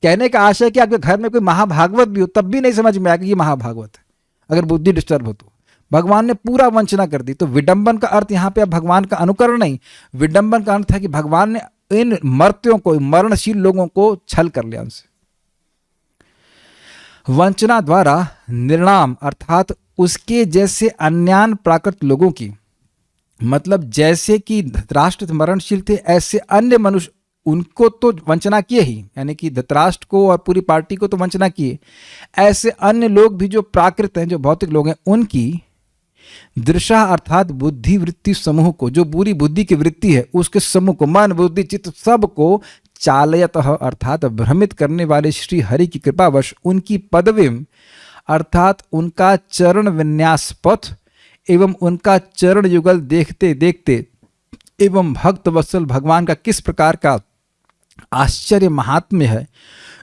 Speaker 1: कहने का आशय कि आपके घर में कोई महाभागवत भी हो तब भी नहीं समझ में आया कि ये महाभागवत है, अगर बुद्धि डिस्टर्ब हो तो। भगवान ने पूरा वंचना कर दी। तो विडंबन का अर्थ यहाँ पे अब भगवान का अनुकरण नहीं, विडंबन का अर्थ है कि भगवान ने इन मर्त्यों को, मरणशील लोगों को छल कर लिया उनसे। वंचना द्वारा निर्णाम अर्थात उसके जैसे अन्यान प्राकृत लोगों की, मतलब जैसे कि धृतराष्ट्र मरणशील थे ऐसे अन्य मनुष्य, उनको तो वंचना किए ही, यानी कि धृतराष्ट्र को और पूरी पार्टी को तो वंचना किए, ऐसे अन्य लोग भी जो प्राकृत हैं, जो भौतिक लोग हैं, उनकी दृशा अर्थात बुद्धि वृत्ति समूह को, जो बुरी बुद्धि की वृत्ति है उसके समूह को, मन बुद्धि चित्त सब को चालयतः अर्थात भ्रमित करने वाले श्री हरि की कृपावश उनकी पदवीम अर्थात उनका चरण विन्यास पथ एवं उनका चरण युगल देखते देखते एवं भक्त वत्सल भगवान का किस प्रकार का आश्चर्य महात्म्य है,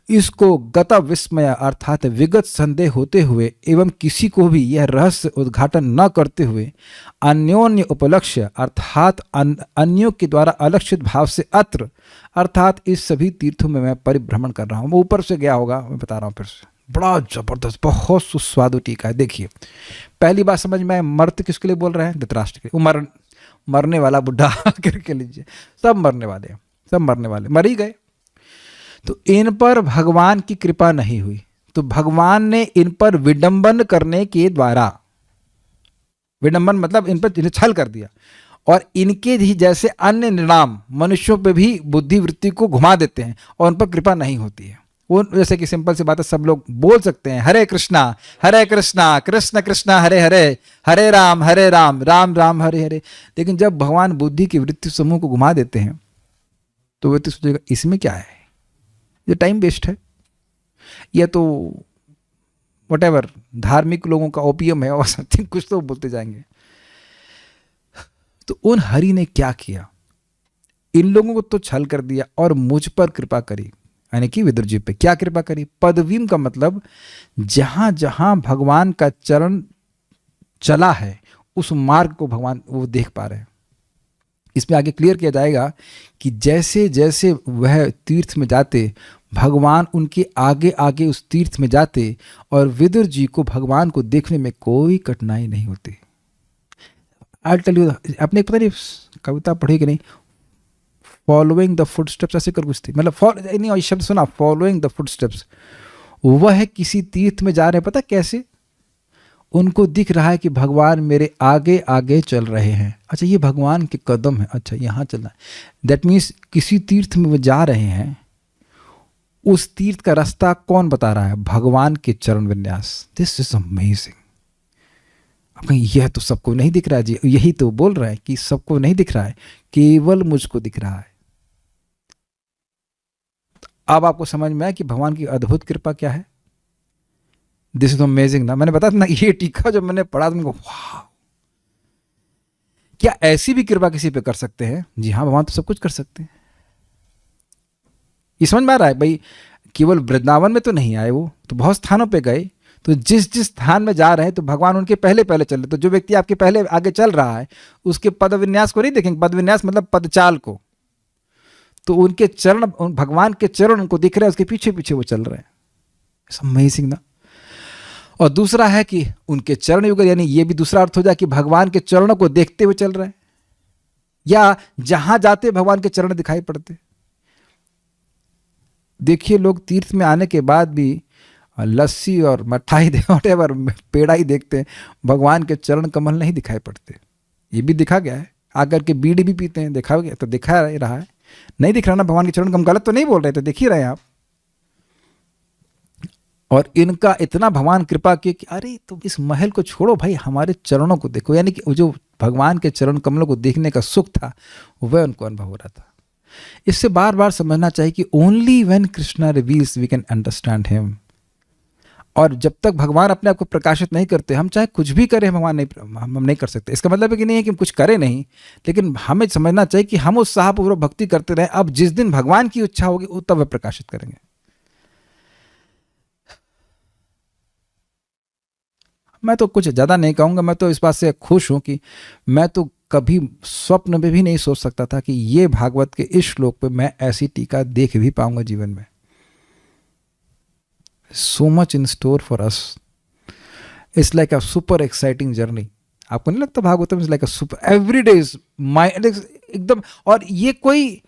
Speaker 1: इसको गत विस्मय अर्थात विगत संदेह होते हुए एवं किसी को भी यह रहस्य उद्घाटन न करते हुए अन्योन्य उपलक्ष्य अर्थात अन्यों के द्वारा अलक्षित भाव से अत्र अर्थात इस सभी तीर्थों में मैं परिभ्रमण कर रहा हूँ। वो ऊपर से गया होगा, मैं बता रहा हूँ फिर से। बड़ा जबरदस्त, बहुत सुस्वादु टीका है। देखिए, पहली बात समझ में आए, मर्त किसके लिए बोल रहे हैं? धृतराष्ट्र के। वो मरने वाला बुढ़ा करके लीजिए, सब मरने वाले हैं, सब मरने वाले, मर ही गए। तो इन पर भगवान की कृपा नहीं हुई, तो भगवान ने इन पर विडंबन करने के द्वारा, विडंबन मतलब इन पर छल कर दिया, और इनके ही जैसे अन्य निर्णाम मनुष्यों पे भी बुद्धि वृत्ति को घुमा देते हैं और उन पर कृपा नहीं होती है। वो जैसे कि सिंपल सी बात है, सब लोग बोल सकते हैं हरे कृष्णा कृष्ण कृष्णा हरे हरे, हरे राम राम राम हरे हरे, लेकिन जब भगवान बुद्धि की वृत्ति समूह को घुमा देते हैं तो व्यक्ति सोचेगा इसमें क्या है, ये टाइम वेस्ट है, यह तो व्हाटएवर धार्मिक लोगों का ओपियम है और समथिंग कुछ तो बोलते जाएंगे। तो उन हरि ने क्या किया, इन लोगों को तो छल कर दिया और मुझ पर कृपा करी, यानी कि विदुर जी पे क्या कृपा करी? पदवीम का मतलब जहां जहां भगवान का चरण चला है उस मार्ग को भगवान वो देख पा रहे हैं। इसमें आगे क्लियर किया जाएगा कि जैसे जैसे वह तीर्थ में जाते भगवान उनके आगे आगे उस तीर्थ में जाते और विदुर जी को भगवान को देखने में कोई कठिनाई नहीं होती। आई टेल यू, आपने पता नहीं कविता पढ़ी कि नहीं, फॉलोइंग द फुटस्टेप्स ऐसे कर कुछ थी, मतलब नहीं शब्द सुना, फॉलोइंग द फुटस्टेप्स। वह किसी तीर्थ में जा रहे हैं, पता कैसे? उनको दिख रहा है कि भगवान मेरे आगे आगे चल रहे हैं। अच्छा, ये भगवान के कदम है, अच्छा यहाँ चलना है, दैट मीन्स किसी तीर्थ में वो जा रहे हैं, उस तीर्थ का रास्ता कौन बता रहा है? भगवान के चरण विन्यास। This is amazing. अब कहीं यह तो सबको नहीं दिख रहा है जी, यही तो बोल रहा है कि सबको नहीं दिख रहा है, केवल मुझको दिख रहा है। अब आपको समझ में आया कि भगवान की अद्भुत कृपा क्या है। दिस इज अमेजिंग ना। मैंने बताया ना, ये टीका जब मैंने पढ़ा तो वाह, क्या ऐसी भी कृपा किसी पे कर सकते हैं? जी हाँ, भगवान तो सब कुछ कर सकते हैं। ये समझ में आ रहा है भाई, केवल वृंदावन में तो नहीं आए, वो तो बहुत स्थानों पे गए। तो जिस जिस स्थान में जा रहे हैं तो भगवान उनके पहले पहले चल रहे। तो जो व्यक्ति आपके पहले आगे चल रहा है उसके पद विन्यास को नहीं देखेंगे, पद विन्यास मतलब पदचाल को, तो उनके चरण, भगवान के चरण उनको दिख रहे हैं, उसके पीछे पीछे वो चल रहे हैं। अमेजिंग ना। और दूसरा है कि उनके चरण युगल, यानी ये भी दूसरा अर्थ हो जाए कि भगवान के चरणों को देखते हुए चल रहे हैं, या जहां जाते भगवान के चरण दिखाई पड़ते। देखिए, लोग तीर्थ में आने के बाद भी लस्सी और मिठाई व्हाटएवर पेड़ा ही देखते हैं, भगवान के चरण कमल नहीं दिखाई पड़ते। ये भी दिखा गया है। आकर के बीड़ी भी पीते हैं, देखा गया तो दिखा रहा है। नहीं दिख रहा ना भगवान के चरण को, हम गलत तो नहीं बोल रहे थे, देख ही रहे हैं आप। और इनका इतना भगवान कृपा किए कि अरे तुम इस महल को छोड़ो भाई, हमारे चरणों को देखो। यानी कि वो जो भगवान के चरण कमलों को देखने का सुख था वह उनको अनुभव हो रहा था। इससे बार बार समझना चाहिए कि only when Krishna reveals we can understand him. और जब तक भगवान अपने आप को प्रकाशित नहीं करते, हम चाहे कुछ भी करें भगवान नहीं, हम नहीं कर सकते। इसका मतलब है कि नहीं है कि हम कुछ करें नहीं, लेकिन हमें समझना चाहिए कि हम उत्साहपूर्वक भक्ति करते रहें। अब जिस दिन भगवान की इच्छा होगी तब वह प्रकाशित करेंगे। मैं तो कुछ ज़्यादा नहीं कहूँगा, मैं तो इस बात से खुश हूँ कि मैं तो कभी स्वप्न में भी नहीं सोच सकता था कि ये भागवत के इस श्लोक पे मैं ऐसी टीका देख भी पाऊंगा जीवन में। So much in store for us, it's like a super exciting journey. आपको नहीं लगता Bhagavatam is like a super, every day is mind एकदम। और ये कोई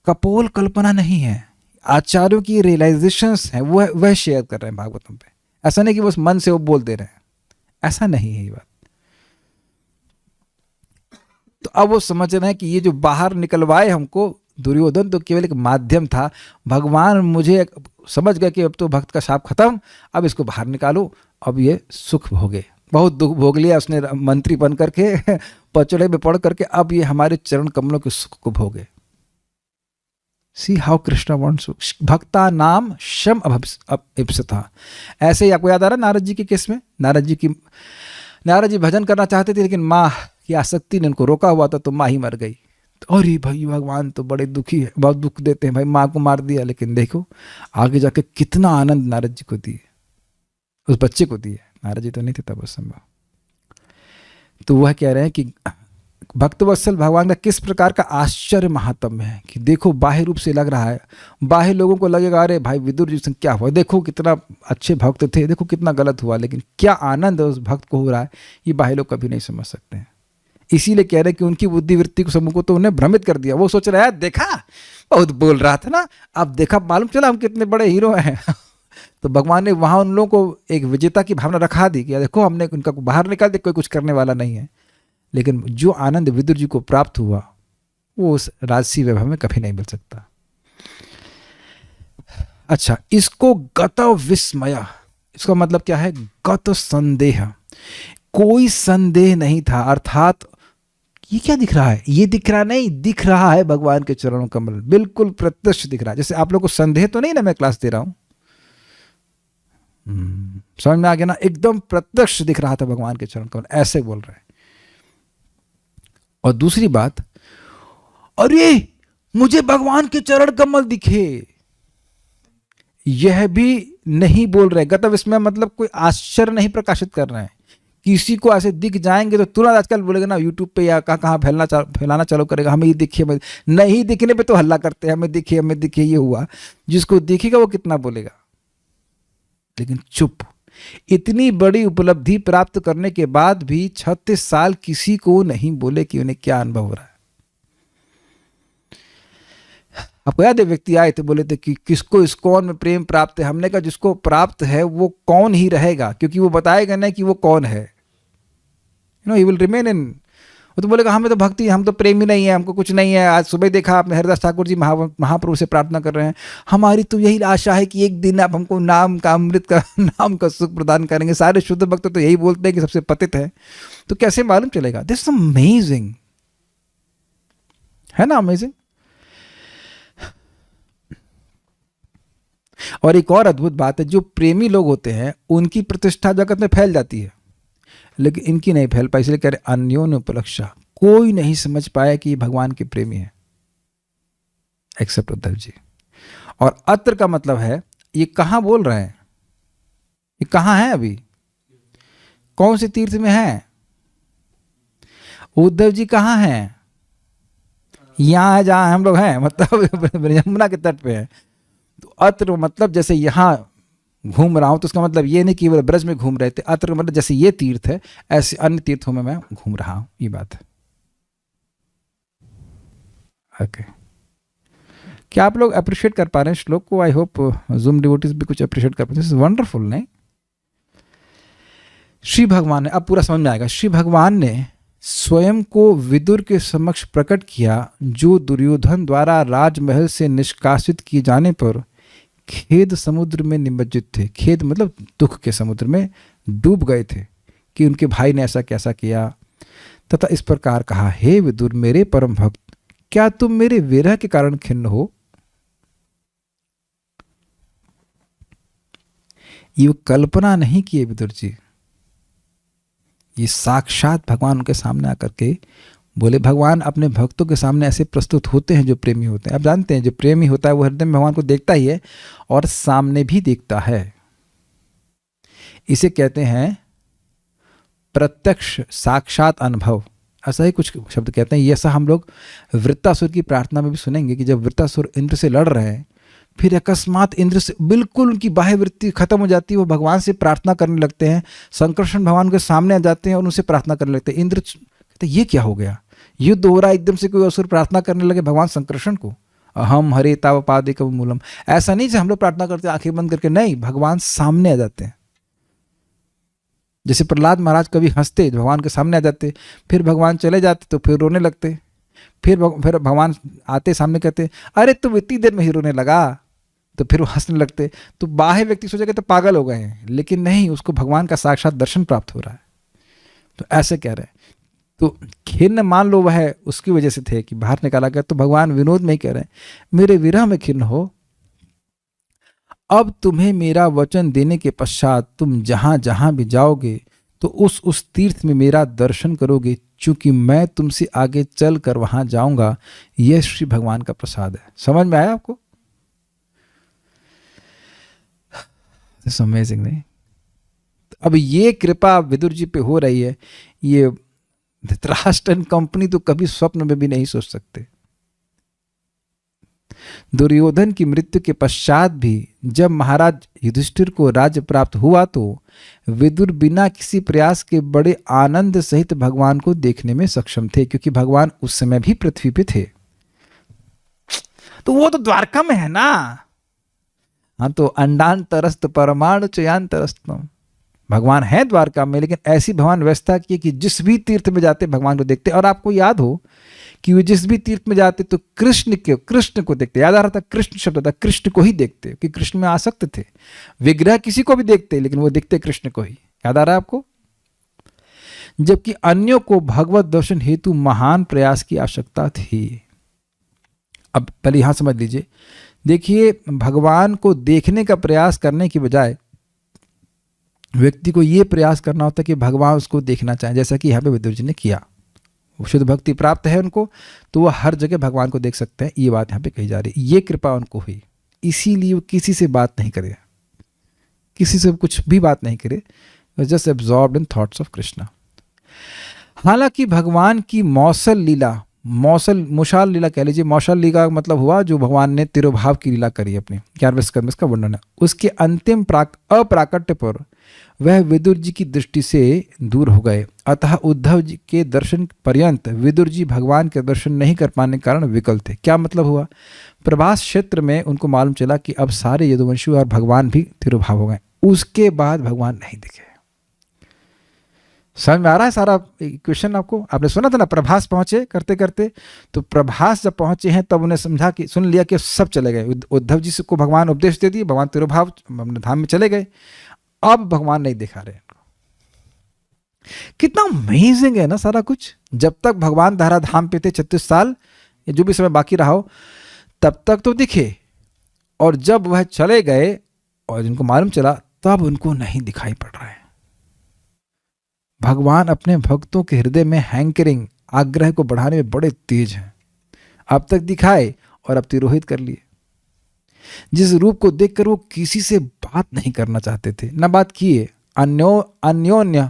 Speaker 1: कपोल कल्पना नहीं है, आचार्यों की रियलाइजेशंस हैं, वह शेयर कर रहे हैं भागवतम पे। ऐसा नहीं कि बस मन से वो बोल दे रहे हैं, ऐसा नहीं है ये बात। तो अब वो समझ रहे हैं कि ये जो बाहर निकलवाए हमको दुर्योधन तो केवल एक माध्यम था। भगवान मुझे समझ गए कि अब तो भक्त का शाप खत्म, अब इसको बाहर निकालो। अब ये सुख भोगे, बहुत दुख भोग लिया उसने मंत्री बन करके, पचड़े में पड़ करके, अब ये हमारे चरण कमलों के सुख को भोगे। सी हाउ कृष्णा वांट्स भक्ता नाम शम अभिप्सता। ऐसे ही आपको याद आ रहा है नारद जी के केस में, नारद जी भजन करना चाहते थे लेकिन माँ की आसक्ति ने उनको रोका हुआ था, तो माँ ही मर गई। तो अरे भाई भगवान तो बड़े दुखी है, बहुत दुख देते हैं भाई, माँ को मार दिया। लेकिन देखो आगे जाके कितना आनंद नारद जी को दिए, उस बच्चे को दिए। नारद जी तो नहीं थे तब उस समय। तो वह कह रहे हैं कि भक्तवत्सल भगवान का किस प्रकार का आश्चर्य महात्म्य है कि देखो बाह्य रूप से लग रहा है, बाह्य लोगों को लगेगा अरे भाई विदुर जी से क्या हुआ, देखो कितना अच्छे भक्त थे, देखो कितना गलत हुआ, लेकिन क्या आनंद उस भक्त को हो रहा है ये बाह्य लोग कभी नहीं समझ सकते हैं। इसीलिए कह रहे हैं कि उनकी बुद्धिवृत्ति को समूह को तो उन्हें भ्रमित कर दिया। वो सोच रहा है देखा बहुत बोल रहा था ना, अब देखा मालूम चला हम कितने बड़े हीरो हैं। तो भगवान ने वहाँ उन लोगों को एक विजेता की भावना रखा दी कि देखो हमने उनका बाहर निकाल दिया, कोई कुछ करने वाला नहीं है। लेकिन जो आनंद विदुर जी को प्राप्त हुआ वो उस राजसी वैभव में कभी नहीं मिल सकता। अच्छा, इसको गत विस्मय, इसका मतलब क्या है? गत संदेह, कोई संदेह नहीं था। अर्थात ये क्या दिख रहा है? ये दिख रहा नहीं, दिख रहा है भगवान के चरणों कमल, बिल्कुल प्रत्यक्ष दिख रहा है। जैसे आप लोग को संदेह तो नहीं ना मैं क्लास दे रहा हूं, समझ में आ गया ना? एकदम प्रत्यक्ष दिख रहा था भगवान के चरण कमल, ऐसे बोल रहे हैं। और दूसरी बात, अरे मुझे भगवान के चरण कमल दिखे, यह भी नहीं बोल रहे। गत विस्मय मतलब कोई आश्चर्य नहीं प्रकाशित कर रहे हैं। किसी को ऐसे दिख जाएंगे तो तुरंत आजकल बोलेगा ना यूट्यूब पे या कहाँ फैलाना चालू करेगा, हमें ये दिखिए, नहीं दिखने पे तो हल्ला करते हैं, हमें दिखिए ये हुआ। जिसको दिखेगा वो कितना बोलेगा, लेकिन चुप। इतनी बड़ी उपलब्धि प्राप्त करने के बाद भी 36 साल किसी को नहीं बोले कि उन्हें क्या अनुभव हो रहा है। आपको याद है व्यक्ति आए थे, बोले थे कि किसको इस्कॉन में प्रेम प्राप्त है। हमने कहा जिसको प्राप्त है वो कौन ही रहेगा, क्योंकि वो बताएगा नहीं कि वो कौन है। He will remain in. वो तो बोलेगा हमें तो भक्ति, हम तो प्रेमी नहीं है, हमको कुछ नहीं है। आज सुबह देखा आपने हरिदास ठाकुर जी महाप्रभु से प्रार्थना कर रहे हैं, हमारी तो यही आशा है कि एक दिन आप हमको नाम का अमृत का नाम का सुख प्रदान करेंगे। सारे शुद्ध भक्त तो यही बोलते हैं कि सबसे पतित है, तो कैसे मालूम चलेगा? दिस इज अमेजिंग, है ना? अमेजिंग। और एक और अद्भुत बात है, जो प्रेमी लोग होते हैं उनकी प्रतिष्ठा जगत में फैल जाती है, लेकिन इनकी नहीं फैल पाई। इसलिए कह रहे अन्योन्य उपलक्षा, कोई नहीं समझ पाया कि ये भगवान के प्रेमी है एक्सेप्ट उद्धव जी। और अत्र का मतलब है, ये कहां बोल रहे हैं, ये कहां है, अभी कौन से तीर्थ में है? उद्धव जी कहां हैं? यहां है जहां हम लोग हैं, मतलब यमुना के तट पे है। तो अत्र मतलब जैसे यहां घूम रहा हूं, तो उसका मतलब ये नहीं कि वो ब्रज में घूम रहे थे। अत्र मतलब जैसे ये तीर्थ है, ऐसे अन्य तीर्थों में मैं घूम रहा हूं, ये बात है। ओके, क्या आप लोग अप्रिशिएट कर पा रहे हैं श्लोक को? आई होप जूम डिवोटीज भी कुछ अप्रिशिएट कर पाते हैं। वंडरफुल, नहीं? श्री भगवान ने, अब पूरा समझ में आएगा। श्री भगवान ने स्वयं को विदुर के समक्ष प्रकट किया, जो दुर्योधन द्वारा राजमहल से निष्कासित किए जाने पर खेद समुद्र में निमज्जित थे। खेद मतलब दुख के समुद्र में डूब गए थे कि उनके भाई ने ऐसा कैसा किया, तथा इस प्रकार कहा, हे विदुर मेरे परम भक्त, क्या तुम मेरे विरह के कारण खिन्न हो? ये कल्पना नहीं की है विदुर जी, ये साक्षात भगवान उनके सामने आकर के बोले। भगवान अपने भक्तों के सामने ऐसे प्रस्तुत होते हैं जो प्रेमी होते हैं। आप जानते हैं जो प्रेमी होता है वो हृदय में भगवान को देखता ही है और सामने भी देखता है। इसे कहते हैं प्रत्यक्ष साक्षात अनुभव, ऐसा ही कुछ शब्द कहते हैं। ये ऐसा हम लोग वृत्तासुर की प्रार्थना में भी सुनेंगे कि जब वृत्तासुर इंद्र से लड़ रहे हैं, फिर अकस्मात इंद्र से बिल्कुल उनकी बाह्य वृत्ति खत्म हो जाती है, वो भगवान से प्रार्थना करने लगते हैं। संकर्षण भगवान के सामने आ जाते हैं और उनसे प्रार्थना करने लगते हैं। इंद्र कहते ये क्या हो गया, युद्ध हो रहा है, एकदम से कोई असुर प्रार्थना करने लगे भगवान संकर्षण को, अहम हरे ताव पादिकम मूलम। ऐसा नहीं जैसे हम लोग प्रार्थना करते हैं आंखें बंद करके, नहीं, भगवान सामने आ जाते हैं। जैसे प्रहलाद महाराज कभी हंसते भगवान के सामने आ जाते, फिर भगवान चले जाते तो फिर रोने लगते, फिर भगवान आते सामने कहते अरे तुम इतनी देर में ही रोने लगा, तो फिर वो हंसने लगते। तो बाह्य व्यक्ति सोचेगा तो पागल हो गए हैं, लेकिन नहीं, उसको भगवान का साक्षात दर्शन प्राप्त हो रहा है। तो ऐसे कह रहे हैं। तो खिन्न मान लो वह उसकी वजह से थे कि बाहर निकाला गया, तो भगवान विनोद में ही कह रहे हैं मेरे विरह में खिन्न हो। अब तुम्हें मेरा वचन देने के पश्चात तुम जहां जहां भी जाओगे तो उस तीर्थ में मेरा दर्शन करोगे, चूंकि मैं तुमसे आगे चल कर वहां जाऊंगा। यह श्री भगवान का प्रसाद है। समझ में आया आपको? अमेजिंग नहीं? अब ये कृपा विदुर जी पे हो रही है, ये धृतराष्ट्र एंड कंपनी तो कभी स्वप्न में भी नहीं सोच सकते। दुर्योधन की मृत्यु के पश्चात भी जब महाराज युधिष्ठिर को राज्य प्राप्त हुआ तो विदुर बिना किसी प्रयास के बड़े आनंद सहित भगवान को देखने में सक्षम थे, क्योंकि भगवान उस समय भी पृथ्वी पे थे। तो वो तो द्वारका में है ना। हाँ, तो अंडान तरस्त परमाणु चयान तरस्तम, भगवान है द्वारका में, लेकिन ऐसी भगवान व्यवस्था की कि जिस भी तीर्थ में जाते भगवान को देखते। और आपको याद हो कि वे जिस भी तीर्थ में जाते तो कृष्ण को देखते। याद आ रहा था, कृष्ण शब्द था, कृष्ण को ही देखते, कि कृष्ण में आसक्त थे। विग्रह किसी को भी देखते, लेकिन वो देखते कृष्ण को ही। याद आ रहा है आपको? जबकि अन्यों को भगवत दर्शन हेतु महान प्रयास की आवश्यकता थी। अब पहले यहां समझ लीजिए, देखिए, भगवान को देखने का प्रयास करने की बजाय व्यक्ति को यह प्रयास करना होता है कि भगवान उसको देखना चाहे, जैसा कि यहाँ पे विदुर जी ने किया। शुद्ध भक्ति प्राप्त है उनको, तो वह हर जगह भगवान को देख सकते हैं। ये बात यहाँ पे कही जा रही है। ये कृपा उनको हुई, इसीलिए वो किसी से बात नहीं करे, किसी से कुछ भी बात नहीं करे, just absorbed in thoughts of Krishna. हालांकि भगवान की मौसल लीला कह लीजिए, मौसल लीला का मतलब हुआ जो भगवान ने तिरुभाव की लीला करी अपनी 11वें स्कंद में, इसका वर्णन है। उसके अंतिम अप्राकट्य पर वह विदुर जी की दृष्टि से दूर हो गए, अतः उद्धव जी के दर्शन पर्यंत विदुर जी भगवान के दर्शन नहीं कर पाने के कारण विकल थे। क्या मतलब हुआ? प्रभास क्षेत्र में उनको मालूम चला कि अब सारे यदुवंशी और भगवान भी तिरुभाव हो गए। उसके बाद भगवान नहीं दिखे। समझ में आ रहा है सारा क्वेश्चन आपको? आपने सुना था ना, प्रभास पहुंचे करते करते, तो प्रभास जब पहुंचे हैं तब उन्हें समझा कि सुन लिया कि सब चले गए। उद्धव जी को भगवान उपदेश दे दिए, भगवान तिरुभाव धाम में चले गए, अब भगवान नहीं दिखा रहे। कितना अमेजिंग है ना सारा कुछ। जब तक भगवान धारा धाम पे थे 36 साल, जो भी समय बाकी रहा हो, तब तक तो दिखे, और जब वह चले गए और जिनको मालूम चला तब उनको नहीं दिखाई पड़ रहा है। भगवान अपने भक्तों के हृदय में हैंकरिंग, आग्रह को बढ़ाने में बड़े तेज हैं। अब तक दिखाए और अब तिरोहित कर लिए। जिस रूप को देखकर वो किसी से बात नहीं करना चाहते थे, न बात किए, अन्योन्य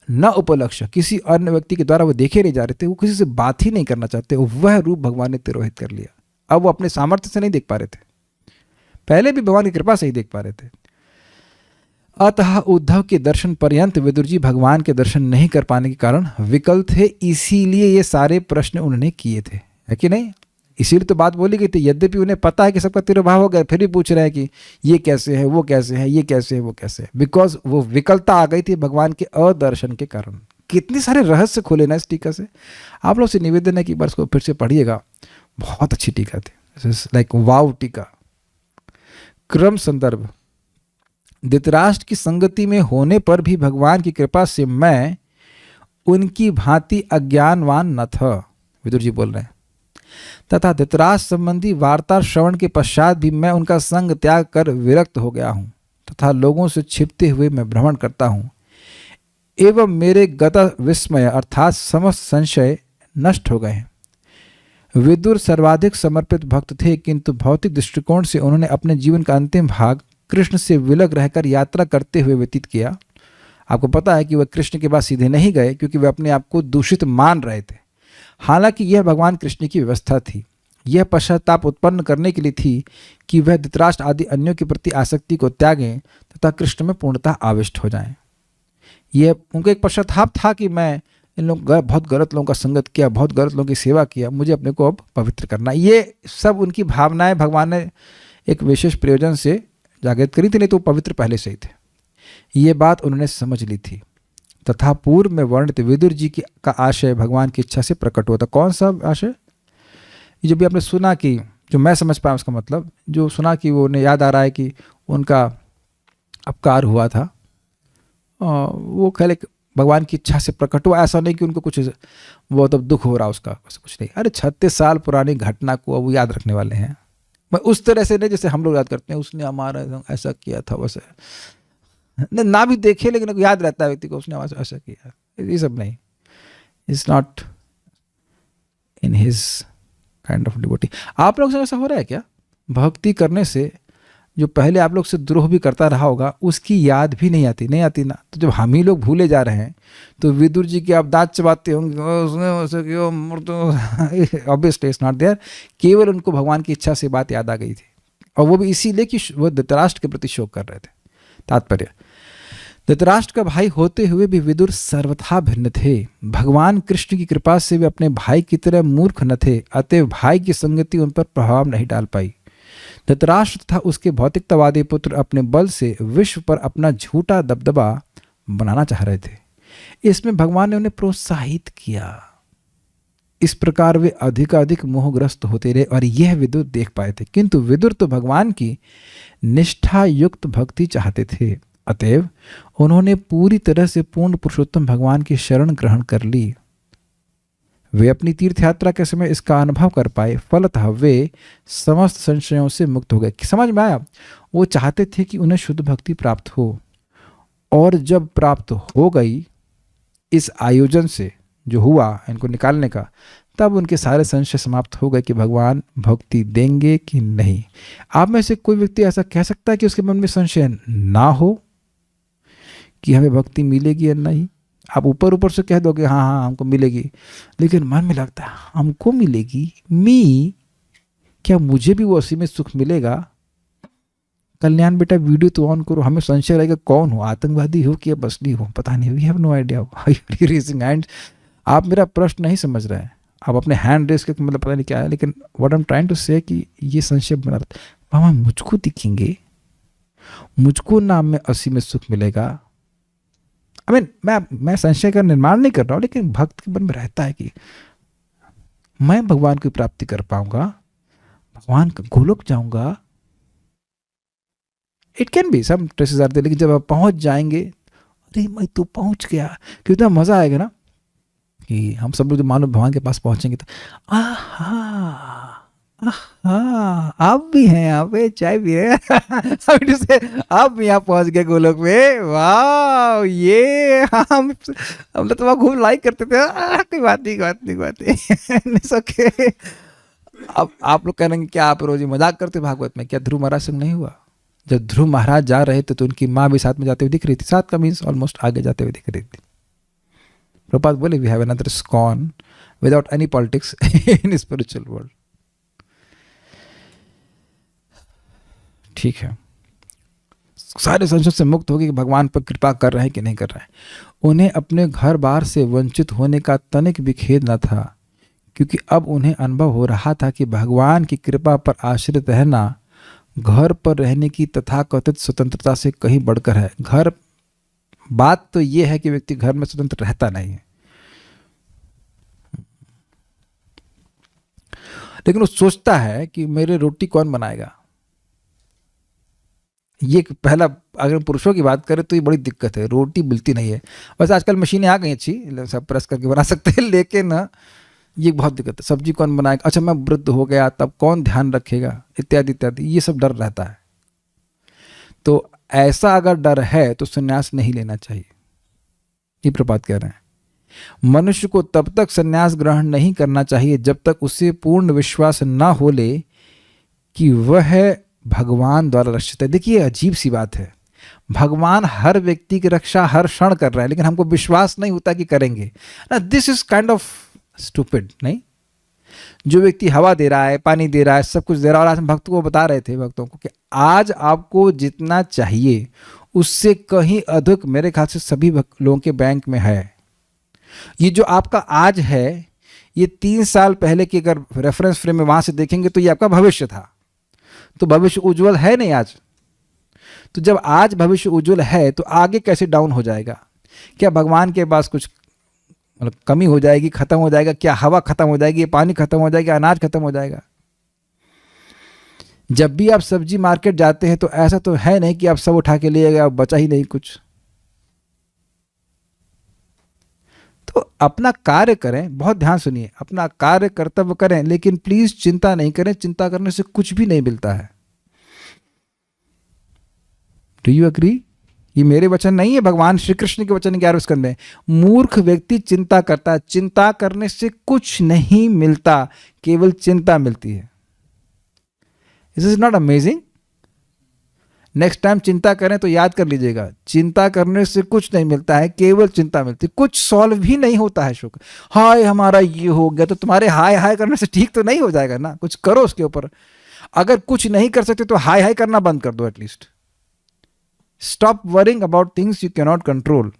Speaker 1: न उपलक्ष्य, किसी अन्य व्यक्ति के द्वारा वो देखे नहीं जा रहे थे, वो किसी से बात ही नहीं करना चाहते, वह रूप भगवान ने तिरोहित कर लिया। अब वो अपने सामर्थ्य से नहीं देख पा रहे थे, पहले भी भगवान की कृपा से ही देख पा रहे थे। अतः उद्धव के दर्शन पर्यंत विदुर जी भगवान के दर्शन नहीं कर पाने के कारण विकल थे, इसीलिए ये सारे प्रश्न उन्होंने किए थे, है कि नहीं? इसीलिए तो बात बोली गई थी। यद्यपि उन्हें पता है कि सबका तिरुभाव हो गया, फिर भी पूछ रहे हैं कि ये कैसे है, वो कैसे है, ये कैसे है, वो कैसे है, बिकॉज वो विकलता आ गई थी भगवान के अदर्शन के कारण। कितने सारे रहस्य खोले ना इस टीका से। आप लोग से निवेदन है कि एक बार इसको फिर से पढ़िएगा, बहुत अच्छी टीका थी, लाइक वाव टीका। क्रम संदर्भ, धृतराष्ट्र की संगति में होने पर भी भगवान की कृपा से मैं उनकी भांति अज्ञानवान न था, विदुर जी बोल रहे हैं, तथा धृतराष्ट्र संबंधी वार्ता श्रवण के पश्चात भी मैं उनका संग त्याग कर विरक्त हो गया हूँ तथा लोगों से छिपते हुए मैं भ्रमण करता हूँ एवं मेरे गत विस्मय अर्थात समस्त संशय नष्ट हो गए हैं। विदुर सर्वाधिक समर्पित भक्त थे, किंतु भौतिक दृष्टिकोण से उन्होंने अपने जीवन का अंतिम भाग कृष्ण से विलग रहकर यात्रा करते हुए व्यतीत किया। आपको पता है कि वह कृष्ण के पास सीधे नहीं गए क्योंकि वे अपने आप को दूषित मान रहे थे, हालांकि यह भगवान कृष्ण की व्यवस्था थी। यह पश्चाताप उत्पन्न करने के लिए थी कि वह धृतराष्ट्र आदि अन्यों के प्रति आसक्ति को त्यागें तथा कृष्ण में पूर्णतः आविष्ट हो जाएं। यह उनका एक पश्चाताप था कि मैं इन लोग बहुत गलत लोगों का संगत किया, बहुत गलत लोगों की सेवा किया, मुझे अपने को अब पवित्र करना। ये सब उनकी भावनाएं भगवान ने एक विशेष प्रयोजन से जागृत करी थी, नहीं तो पवित्र पहले से ही थे। ये बात उन्होंने समझ ली थी तथा पूर्व में वर्णित विदुर जी की का आशय भगवान की इच्छा से प्रकट हुआ था। कौन सा आशय? ये जो भी आपने सुना कि जो मैं समझ पाया उसका मतलब, जो सुना कि वो उन्हें याद आ रहा है कि उनका अपकार हुआ था, वो खैर भगवान की इच्छा से प्रकट हुआ। ऐसा नहीं कि उनको कुछ बहुत अब दुख हो रहा उसका, ऐसा कुछ नहीं। अरे 36 साल पुरानी घटना को अब वो याद रखने वाले हैं, मैं उस तरह से नहीं जैसे हम लोग याद करते हैं उसने हमारा ऐसा किया था वैसे, ना भी देखे लेकिन याद रहता है व्यक्ति को उसने ऐसा किया, ये सब नहीं। It's not in his kind of devotee. आप लोग से ऐसा हो रहा है क्या? भक्ति करने से जो पहले आप लोग से द्रोह भी करता रहा होगा उसकी याद भी नहीं आती ना। तो जब हम ही लोग भूले जा रहे हैं तो विदुर जी की आप दांत चबाते होंगे, उसने वैसे किया, ऑब्वियसली इट्स नॉट देयर। केवल उनको भगवान की इच्छा से बात याद आ गई थी, और वो भी इसीलिए कि वह धृतराष्ट्र के प्रति शोक कर रहे थे। तात्पर्य, धृतराष्ट्र का भाई होते हुए भी विदुर सर्वथा भिन्न थे। भगवान कृष्ण की कृपा से वे अपने भाई की तरह मूर्ख न थे, अतएव भाई की संगति उन पर प्रभाव नहीं डाल पाई। धृतराष्ट्र तथा उसके भौतिकतावादी पुत्र अपने बल से विश्व पर अपना झूठा दबदबा बनाना चाह रहे थे। इसमें भगवान ने उन्हें प्रोत्साहित किया। इस प्रकार वे अधिकाधिक मोहग्रस्त होते रहे और यह विदुर देख पाए थे। किंतु विदुर तो भगवान की निष्ठा युक्त भक्ति चाहते थे, अतएव उन्होंने पूरी तरह से पूर्ण पुरुषोत्तम भगवान की शरण ग्रहण कर ली। वे अपनी तीर्थ यात्रा के समय इसका अनुभव कर पाए, फलतः वे समस्त संशयों से मुक्त हो गए। समझ में आया? वो चाहते थे कि उन्हें शुद्ध भक्ति प्राप्त हो, और जब प्राप्त हो गई इस आयोजन से जो हुआ इनको निकालने का, तब उनके सारे संशय समाप्त हो गए कि भगवान भक्ति देंगे कि नहीं। आप में से कोई व्यक्ति ऐसा कह सकता है कि उसके मन में संशय ना हो कि हमें भक्ति मिलेगी या नहीं? आप ऊपर ऊपर से कह दोगे हाँ हाँ हमको मिलेगी, लेकिन मन में लगता है हमको मिलेगी, क्या मुझे भी वो उसी में सुख मिलेगा? कल्याण बेटा वीडियो तो ऑन करो, हमें संशय रहेगा कौन हो, आतंकवादी हो कि बसली हो, पता नहीं, we have no idea. Raising hand, आप मेरा प्रश्न नहीं समझ रहे हैं, आप अपने हैंड रेस के मतलब पता नहीं क्या है, लेकिन what I am trying to say कि ये संशय बना रहता है, मामा मुझको दिखेंगे, मुझको नाम में असी में सुख मिलेगा। आई मीन मैं संशय का निर्माण नहीं कर रहा हूँ, लेकिन भक्त के मन में रहता है कि मैं भगवान की प्राप्ति कर पाऊंगा, भगवान का गोलोक जाऊंगा। It can be some traces are there, लेकिन जब आप पहुंच जाएंगे, अरे मैं तो पहुंच गया, कितना मजा आएगा ना कि हम सब लोग जो मानो भगवान के पास पहुंचेंगे तो आहा आप भी हैं यहाँ पे, चाय भी है आप भी यहाँ पहुंच गए गोलोक में, वाह ये हम लोग तो खूब लाइक करते थे, कोई बात नहीं सके। अब आप लोग कह रहे हैं क्या आप रोज मजाक करते भागवत में? क्या ध्रुव महाराज संग नहीं हुआ? जब ध्रुव महाराज जा रहे थे तो उनकी माँ भी साथ में जाते हुए दिख रही थी, साथ का मीन्स ऑलमोस्ट आगे जाते हुए दिख रही थी। प्रभुपाद बोले we have another ISKCON without any politics in spiritual world. ठीक है, सारे संशय से मुक्त हो गए कि भगवान पर कृपा कर रहे हैं कि नहीं कर रहे हैं। उन्हें अपने घर बार से वंचित होने का तनिक भी खेद न था, क्योंकि अब उन्हें अनुभव हो रहा था कि भगवान की कृपा पर आश्रित रहना घर पर रहने की तथाकथित स्वतंत्रता से कहीं बढ़कर है। घर बात तो ये है कि व्यक्ति घर में स्वतंत्र रहता नहीं है, लेकिन वो सोचता है कि मेरे रोटी कौन बनाएगा। ये पहला, अगर पुरुषों की बात करें तो ये बड़ी दिक्कत है, रोटी मिलती नहीं है। वैसे आजकल मशीनें आ गई अच्छी, सब प्रेस करके बना सकते हैं, लेकिन ये बहुत दिक्कत है, सब्जी कौन बनाएगा, अच्छा मैं वृद्ध हो गया तब कौन ध्यान रखेगा, इत्यादि इत्यादि, ये सब डर रहता है। तो ऐसा अगर डर है तो संन्यास नहीं लेना चाहिए, ये प्रपात कह रहे हैं। मनुष्य को तब तक संन्यास ग्रहण नहीं करना चाहिए जब तक उसे पूर्ण विश्वास न हो ले कि वह भगवान द्वारा रक्षित है। देखिए अजीब सी बात है, भगवान हर व्यक्ति की रक्षा हर क्षण कर रहा है, लेकिन हमको विश्वास नहीं होता कि करेंगे ना। This is kind of stupid, नहीं? जो व्यक्ति हवा दे रहा है, पानी दे रहा है, सब कुछ दे रहा है, और आज हम भक्तों को बता रहे थे, भक्तों को, कि आज आपको जितना चाहिए उससे कहीं अधिक मेरे ख्याल से सभी लोगों के बैंक में है। ये जो आपका आज है, ये 3 साल पहले की अगर रेफरेंस फ्रेम में वहां से देखेंगे तो ये आपका भविष्य था। तो भविष्य उज्जवल है नहीं आज। तो जब आज भविष्य उज्जवल है तो आगे कैसे डाउन हो जाएगा? क्या भगवान के पास कुछ मतलब कमी हो जाएगी, खत्म हो जाएगा? क्या हवा खत्म हो जाएगी, पानी खत्म हो जाएगा, अनाज खत्म हो जाएगा? जब भी आप सब्जी मार्केट जाते हैं तो ऐसा तो है नहीं कि आप सब उठा के ले गए, अब बचा ही नहीं कुछ। तो अपना कार्य करें, बहुत ध्यान सुनिए, अपना कार्य कर्तव्य करें, लेकिन प्लीज चिंता नहीं करें। चिंता करने से कुछ भी नहीं मिलता है। Do you agree? ये मेरे वचन नहीं है, भगवान श्री कृष्ण के वचन 11वें स्कंद में। मूर्ख व्यक्ति चिंता करता है, चिंता करने से कुछ नहीं मिलता, केवल चिंता मिलती है। This is not amazing? Next time चिंता करें तो याद कर लीजिएगा, चिंता करने से कुछ नहीं मिलता है, केवल चिंता मिलती है। कुछ सॉल्व भी नहीं होता है। शुक्र, हाय हमारा ये हो गया, तो तुम्हारे हाय हाय करने से ठीक तो नहीं हो जाएगा ना, कुछ करो उसके ऊपर। अगर कुछ नहीं कर सकते तो हाय हाय करना बंद कर दो at least. Stop worrying about things you can not control.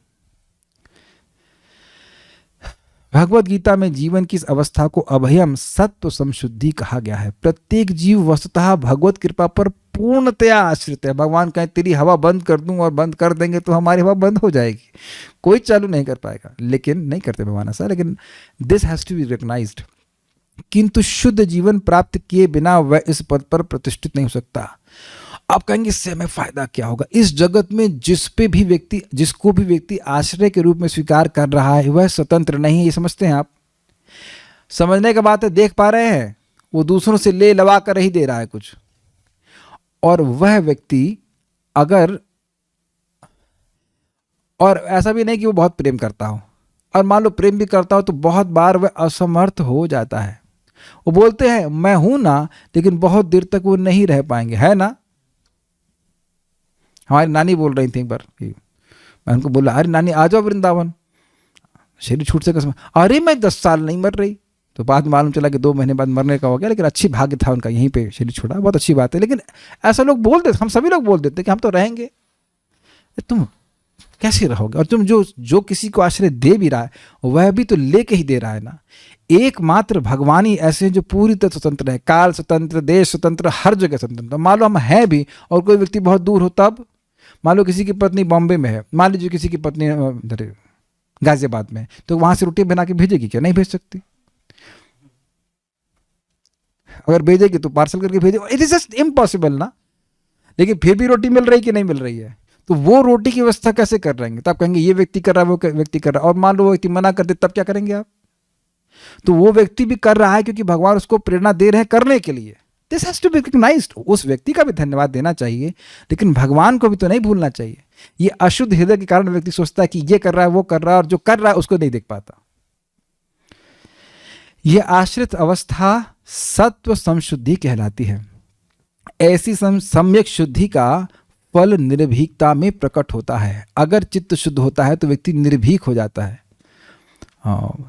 Speaker 1: Bhagavad Gita में जीवन की इस अवस्था को अभयम सत्व संशुद्धि कहा गया है। प्रत्येक जीव वस्तुतः भगवत कृपा पर पूर्णतया आश्रित है। भगवान कहें तेरी हवा बंद कर दूं, और बंद कर देंगे तो हमारी हवा बंद हो जाएगी, कोई चालू नहीं कर पाएगा। लेकिन नहीं करते भगवान ऐसा, लेकिन this has to be recognised. किंतु शुद्ध जीवन प्राप्त किए बिना वह इस पद पर प्रतिष्ठित नहीं हो सकता। आप कहेंगे इससे हमें फायदा क्या होगा? इस जगत में जिसको भी व्यक्ति आश्रय के रूप में स्वीकार कर रहा है वह स्वतंत्र नहीं है। ये समझते हैं आप? समझने का बात है, देख पा रहे हैं वो दूसरों से ले लवा कर ही दे रहा है कुछ, और वह व्यक्ति अगर, और ऐसा भी नहीं कि वो बहुत प्रेम करता हो, और मान लो प्रेम भी करता हो तो बहुत बार वह असमर्थ हो जाता है। वो बोलते हैं मैं हूं ना, लेकिन बहुत देर तक वो नहीं रह पाएंगे, है ना? हमारी नानी बोल रही थी एक बार, मैं उनको बोला अरे नानी आ जाओ वृंदावन, शरीर छूट से कसम, अरे मैं 10 साल नहीं मर रही। तो बाद में मालूम चला कि 2 महीने बाद मरने का हो गया, लेकिन अच्छी भाग्य था उनका, यहीं पे शरीर छोड़ा, बहुत अच्छी बात है। लेकिन ऐसा लोग बोल देते, हम सभी लोग बोल देते कि हम तो रहेंगे। तुम कैसे रहोगे? और तुम जो किसी को आश्रय दे भी रहा है वह भी तो लेके ही दे रहा है ना। एकमात्र भगवान ही ऐसे हैं जो पूरी तरह स्वतंत्र है, काल स्वतंत्र, देश स्वतंत्र, हर जगह स्वतंत्र। मान लो हम हैं भी और कोई व्यक्ति बहुत दूर हो, तब मान लो किसी की पत्नी बॉम्बे में है, मान लीजिए किसी की पत्नी गाजियाबाद में, तो वहां से रोटी बना के भेजेगी क्या? नहीं भेज सकती। अगर भेजेगी तो पार्सल करके भेजेगी, इट इज जस्ट इम्पॉसिबल ना। लेकिन फिर भी रोटी मिल रही कि नहीं मिल रही है, तो वो रोटी की व्यवस्था कैसे कर रहे हैं? तो आप कहेंगे ये व्यक्ति कर रहा है, वो व्यक्ति कर रहा है, और मान लो वो व्यक्ति मना कर दे, तब क्या करेंगे आप? तो वो व्यक्ति भी कर रहा है क्योंकि भगवान उसको प्रेरणा दे रहे हैं करने के लिए। This has to be recognised. उस व्यक्ति का भी धन्यवाद देना चाहिए, लेकिन भगवान को भी तो नहीं भूलना चाहिए। ये अशुद्ध हृदय के कारण व्यक्ति सोचता है कि ये कर रहा है, वो कर रहा है, और जो कर रहा है उसको नहीं देख पाता। यह आश्रित अवस्था सत्व संशुद्धि कहलाती है। ऐसी सम्यक शुद्धि का फल निर्भीकता में प्रकट होता है। अगर चित्त शुद्ध होता है तो व्यक्ति निर्भीक हो जाता है,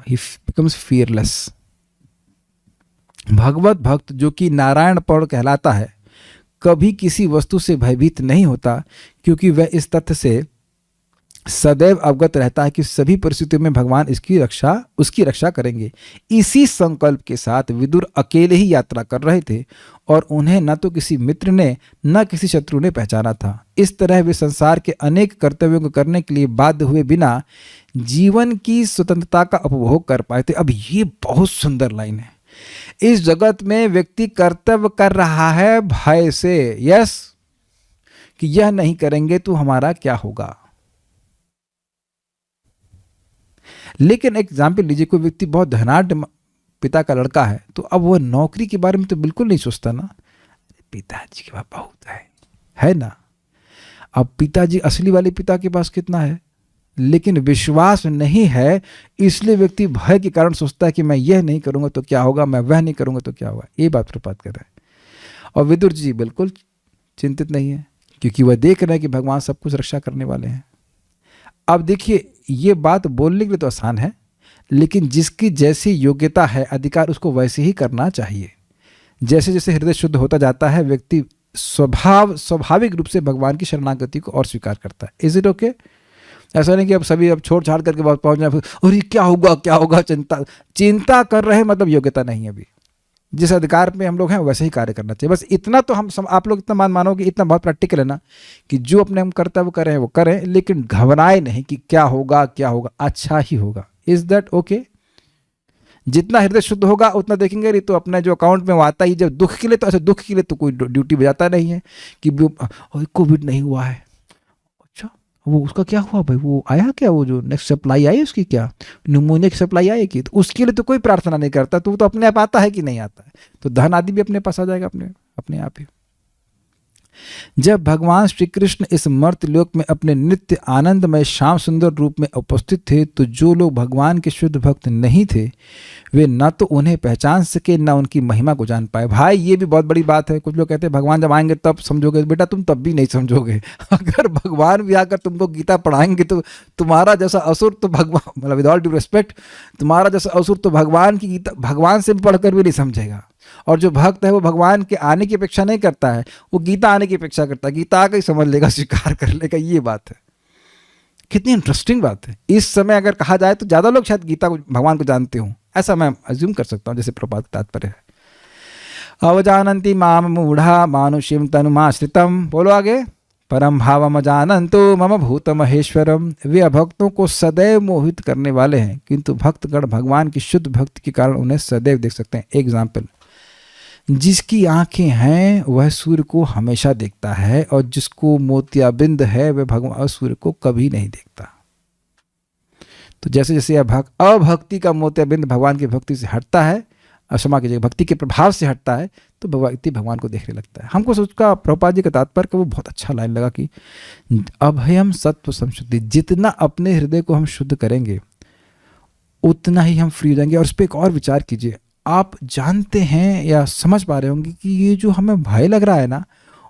Speaker 1: he becomes fearless। भगवत भक्त जो कि नारायण पौड़ कहलाता है कभी किसी वस्तु से भयभीत नहीं होता, क्योंकि वह इस तथ्य से सदैव अवगत रहता है कि सभी परिस्थितियों में भगवान उसकी रक्षा करेंगे। इसी संकल्प के साथ विदुर अकेले ही यात्रा कर रहे थे और उन्हें न तो किसी मित्र ने न किसी शत्रु ने पहचाना था। इस तरह वे संसार के अनेक कर्तव्यों को करने के लिए बाध्य हुए बिना जीवन की स्वतंत्रता का उपभोग कर पाए थे। अब ये बहुत सुंदर लाइन है। इस जगत में व्यक्ति कर्तव्य कर रहा है भय से, यस, कि यह नहीं करेंगे तो हमारा क्या होगा। लेकिन एक एग्जाम्पल लीजिए, कोई व्यक्ति बहुत धनाढ़ पिता का लड़का है, तो अब वह नौकरी के बारे में तो बिल्कुल नहीं सोचता ना, पिताजी के पास बहुत है ना। अब पिताजी असली वाले पिता के पास कितना है, लेकिन विश्वास नहीं है, इसलिए व्यक्ति भय के कारण सोचता है कि मैं यह नहीं करूंगा तो क्या होगा, मैं वह नहीं करूंगा तो क्या होगा। ये बात प्रपात कर रहा है। और विदुर जी बिल्कुल चिंतित नहीं है, क्योंकि वह देख रहे हैं कि भगवान सब कुछ रक्षा करने वाले हैं। अब देखिए, ये बात बोलने के लिए तो आसान है, लेकिन जिसकी जैसी योग्यता है, अधिकार, उसको वैसे ही करना चाहिए। जैसे जैसे हृदय शुद्ध होता जाता है, व्यक्ति स्वाभाविक रूप से भगवान की शरणागति को और स्वीकार करता है। Is it okay? ऐसा नहीं कि अब सभी अब छोड़ छाड़ करके बहुत पहुंच जाए और ये क्या होगा, चिंता कर रहे हैं, मतलब योग्यता नहीं है। अभी जिस अधिकार में हम लोग हैं वैसे ही कार्य करना चाहिए। बस इतना तो आप लोग इतना मानोगे, इतना बहुत प्रैक्टिकल है ना, कि जो अपने हम कर्तव्य कर रहे हैं वो करें, लेकिन घबराए नहीं कि क्या होगा, अच्छा ही होगा। Is that okay? जितना हृदय शुद्ध होगा उतना देखेंगे। नहीं तो अपने जो अकाउंट में वो आता ही जब दुख के लिए, तो ऐसे दुख के लिए तो कोई ड्यूटी बजाता नहीं है कि कोविड नहीं हुआ है, अच्छा वो उसका क्या हुआ भाई, वो आया क्या, वो जो नेक्स्ट सप्लाई आई उसकी, क्या निमोनिया की सप्लाई आएगी, तो उसके लिए तो कोई प्रार्थना नहीं करता, तो वो तो अपने आप आता है कि नहीं आता है। तो धन आदि भी अपने पास आ जाएगा अपने आप ही। जब भगवान श्री कृष्ण इस मर्त्यलोक में अपने नित्य आनंदमय श्याम सुंदर रूप में उपस्थित थे, तो जो लोग भगवान के शुद्ध भक्त नहीं थे, वे न तो उन्हें पहचान सके, न उनकी महिमा को जान पाए। भाई ये भी बहुत बड़ी बात है। कुछ लोग कहते हैं भगवान जब आएंगे तब समझोगे। बेटा तुम तब भी नहीं समझोगे। अगर भगवान भी आकर तुमको गीता पढ़ाएंगे तो तुम्हारा जैसा असुर तो भगवान, मतलब विद ऑल ड्यू रिस्पेक्ट, तुम्हारा जैसा असुर तो भगवान की गीता भगवान से पढ़कर भी नहीं समझेगा। और जो भक्त है वो भगवान के आने की अपेक्षा नहीं करता है, वो गीता आने की अपेक्षा करता है। गीता आकर ही समझ लेगा, स्वीकार कर लेगा। ये बात है। कितनी इंटरेस्टिंग बात है। इस समय अगर कहा जाए तो ज़्यादा लोग शायद गीता को, भगवान को जानते हों, ऐसा मैं अज्यूम कर सकता हूँ, जैसे प्रपात तात्पर्य है। अवजानन्ति माम मूढ़ा मानुषीम तनुमाश्रितम, बोलो आगे, परम भावम जानन्तु मम भूत महेश्वरम। वे अभक्तों को सदैव मोहित करने वाले हैं, किंतु भक्तगण भगवान की शुद्ध भक्ति के कारण उन्हें सदैव देख सकते हैं। एग्जाम्पल, जिसकी आंखें हैं वह सूर्य को हमेशा देखता है, और जिसको मोतियाबिंद है वह भगवान सूर्य को कभी नहीं देखता। तो जैसे जैसे अभक्ति का मोतियाबिंद भगवान की भक्ति से हटता है, क्षमा कीजिएगा, भक्ति के प्रभाव से हटता है, तो व्यक्ति भगवान को देखने लगता है। हमको उसका प्रभुपाद जी का तात्पर्य का वो बहुत अच्छा लाइन लगा कि अभयम सत्व संशुद्धि, जितना अपने हृदय को हम शुद्ध करेंगे उतना ही हम फ्री हो जाएंगे। और उस पर एक और विचार कीजिए। आप जानते हैं या समझ पा रहे होंगे कि ये जो हमें भय लग रहा है ना,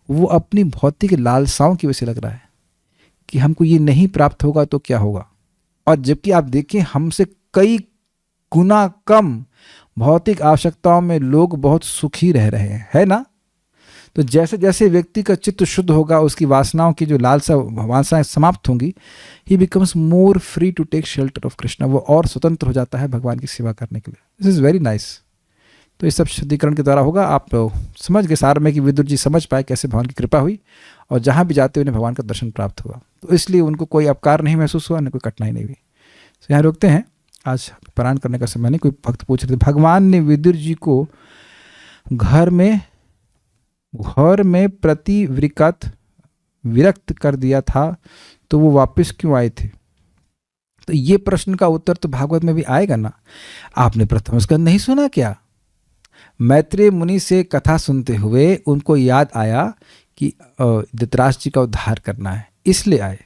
Speaker 1: वो अपनी भौतिक लालसाओं की वजह से लग रहा है कि हमको ये नहीं प्राप्त होगा तो क्या होगा। और जबकि आप देखें, हमसे कई गुना कम भौतिक आवश्यकताओं में लोग बहुत सुखी रह रहे हैं, है ना। तो जैसे जैसे व्यक्ति का चित्त शुद्ध होगा, उसकी वासनाओं की जो वासनाएं समाप्त होंगी, he becomes more free to take shelter of Krishna. वो और स्वतंत्र हो जाता है भगवान की सेवा करने के लिए। This is very nice. तो ये सब शुद्धिकरण के द्वारा होगा। आप समझ गए सार में कि विदुर जी समझ पाए कैसे भगवान की कृपा हुई, और जहाँ भी जाते उन्हें भगवान का दर्शन प्राप्त हुआ, तो इसलिए उनको कोई अपकार नहीं महसूस हुआ, न कोई कठिनाई नहीं हुई। तो यहाँ रोकते हैं, आज पारायण करने का समय नहीं। कोई भक्त पूछ रहे थे, भगवान ने विदुर जी को घर में प्रति विरक्त कर दिया था, तो वो वापस क्यों आए थे। तो ये प्रश्न का उत्तर तो भागवत में भी आएगा ना। आपने प्रथम स्कंद नहीं सुना क्या? मैत्रेय मुनि से कथा सुनते हुए उनको याद आया कि धृतराष्ट्र जी का उद्धार करना है, इसलिए आए।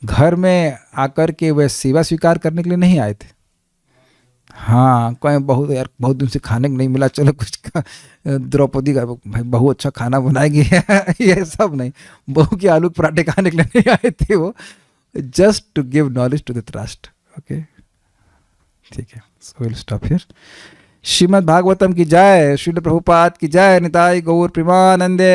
Speaker 1: घर में आकर के वह सेवा स्वीकार करने के लिए नहीं आए थे। हाँ, कोई बहुत दिन से खाने को नहीं मिला, चलो कुछ द्रौपदी का भाई बहु अच्छा खाना बनाएगी, ये सब नहीं। बहू के आलू पराठे खाने के लिए नहीं आए थे वो, just to give knowledge to Dhritarashtra. Okay, ठीक है, so will stop here. Shrimad Bhagavatam की जय, श्रील प्रभुपाद की जय, निताई गौर प्रेमानंदे।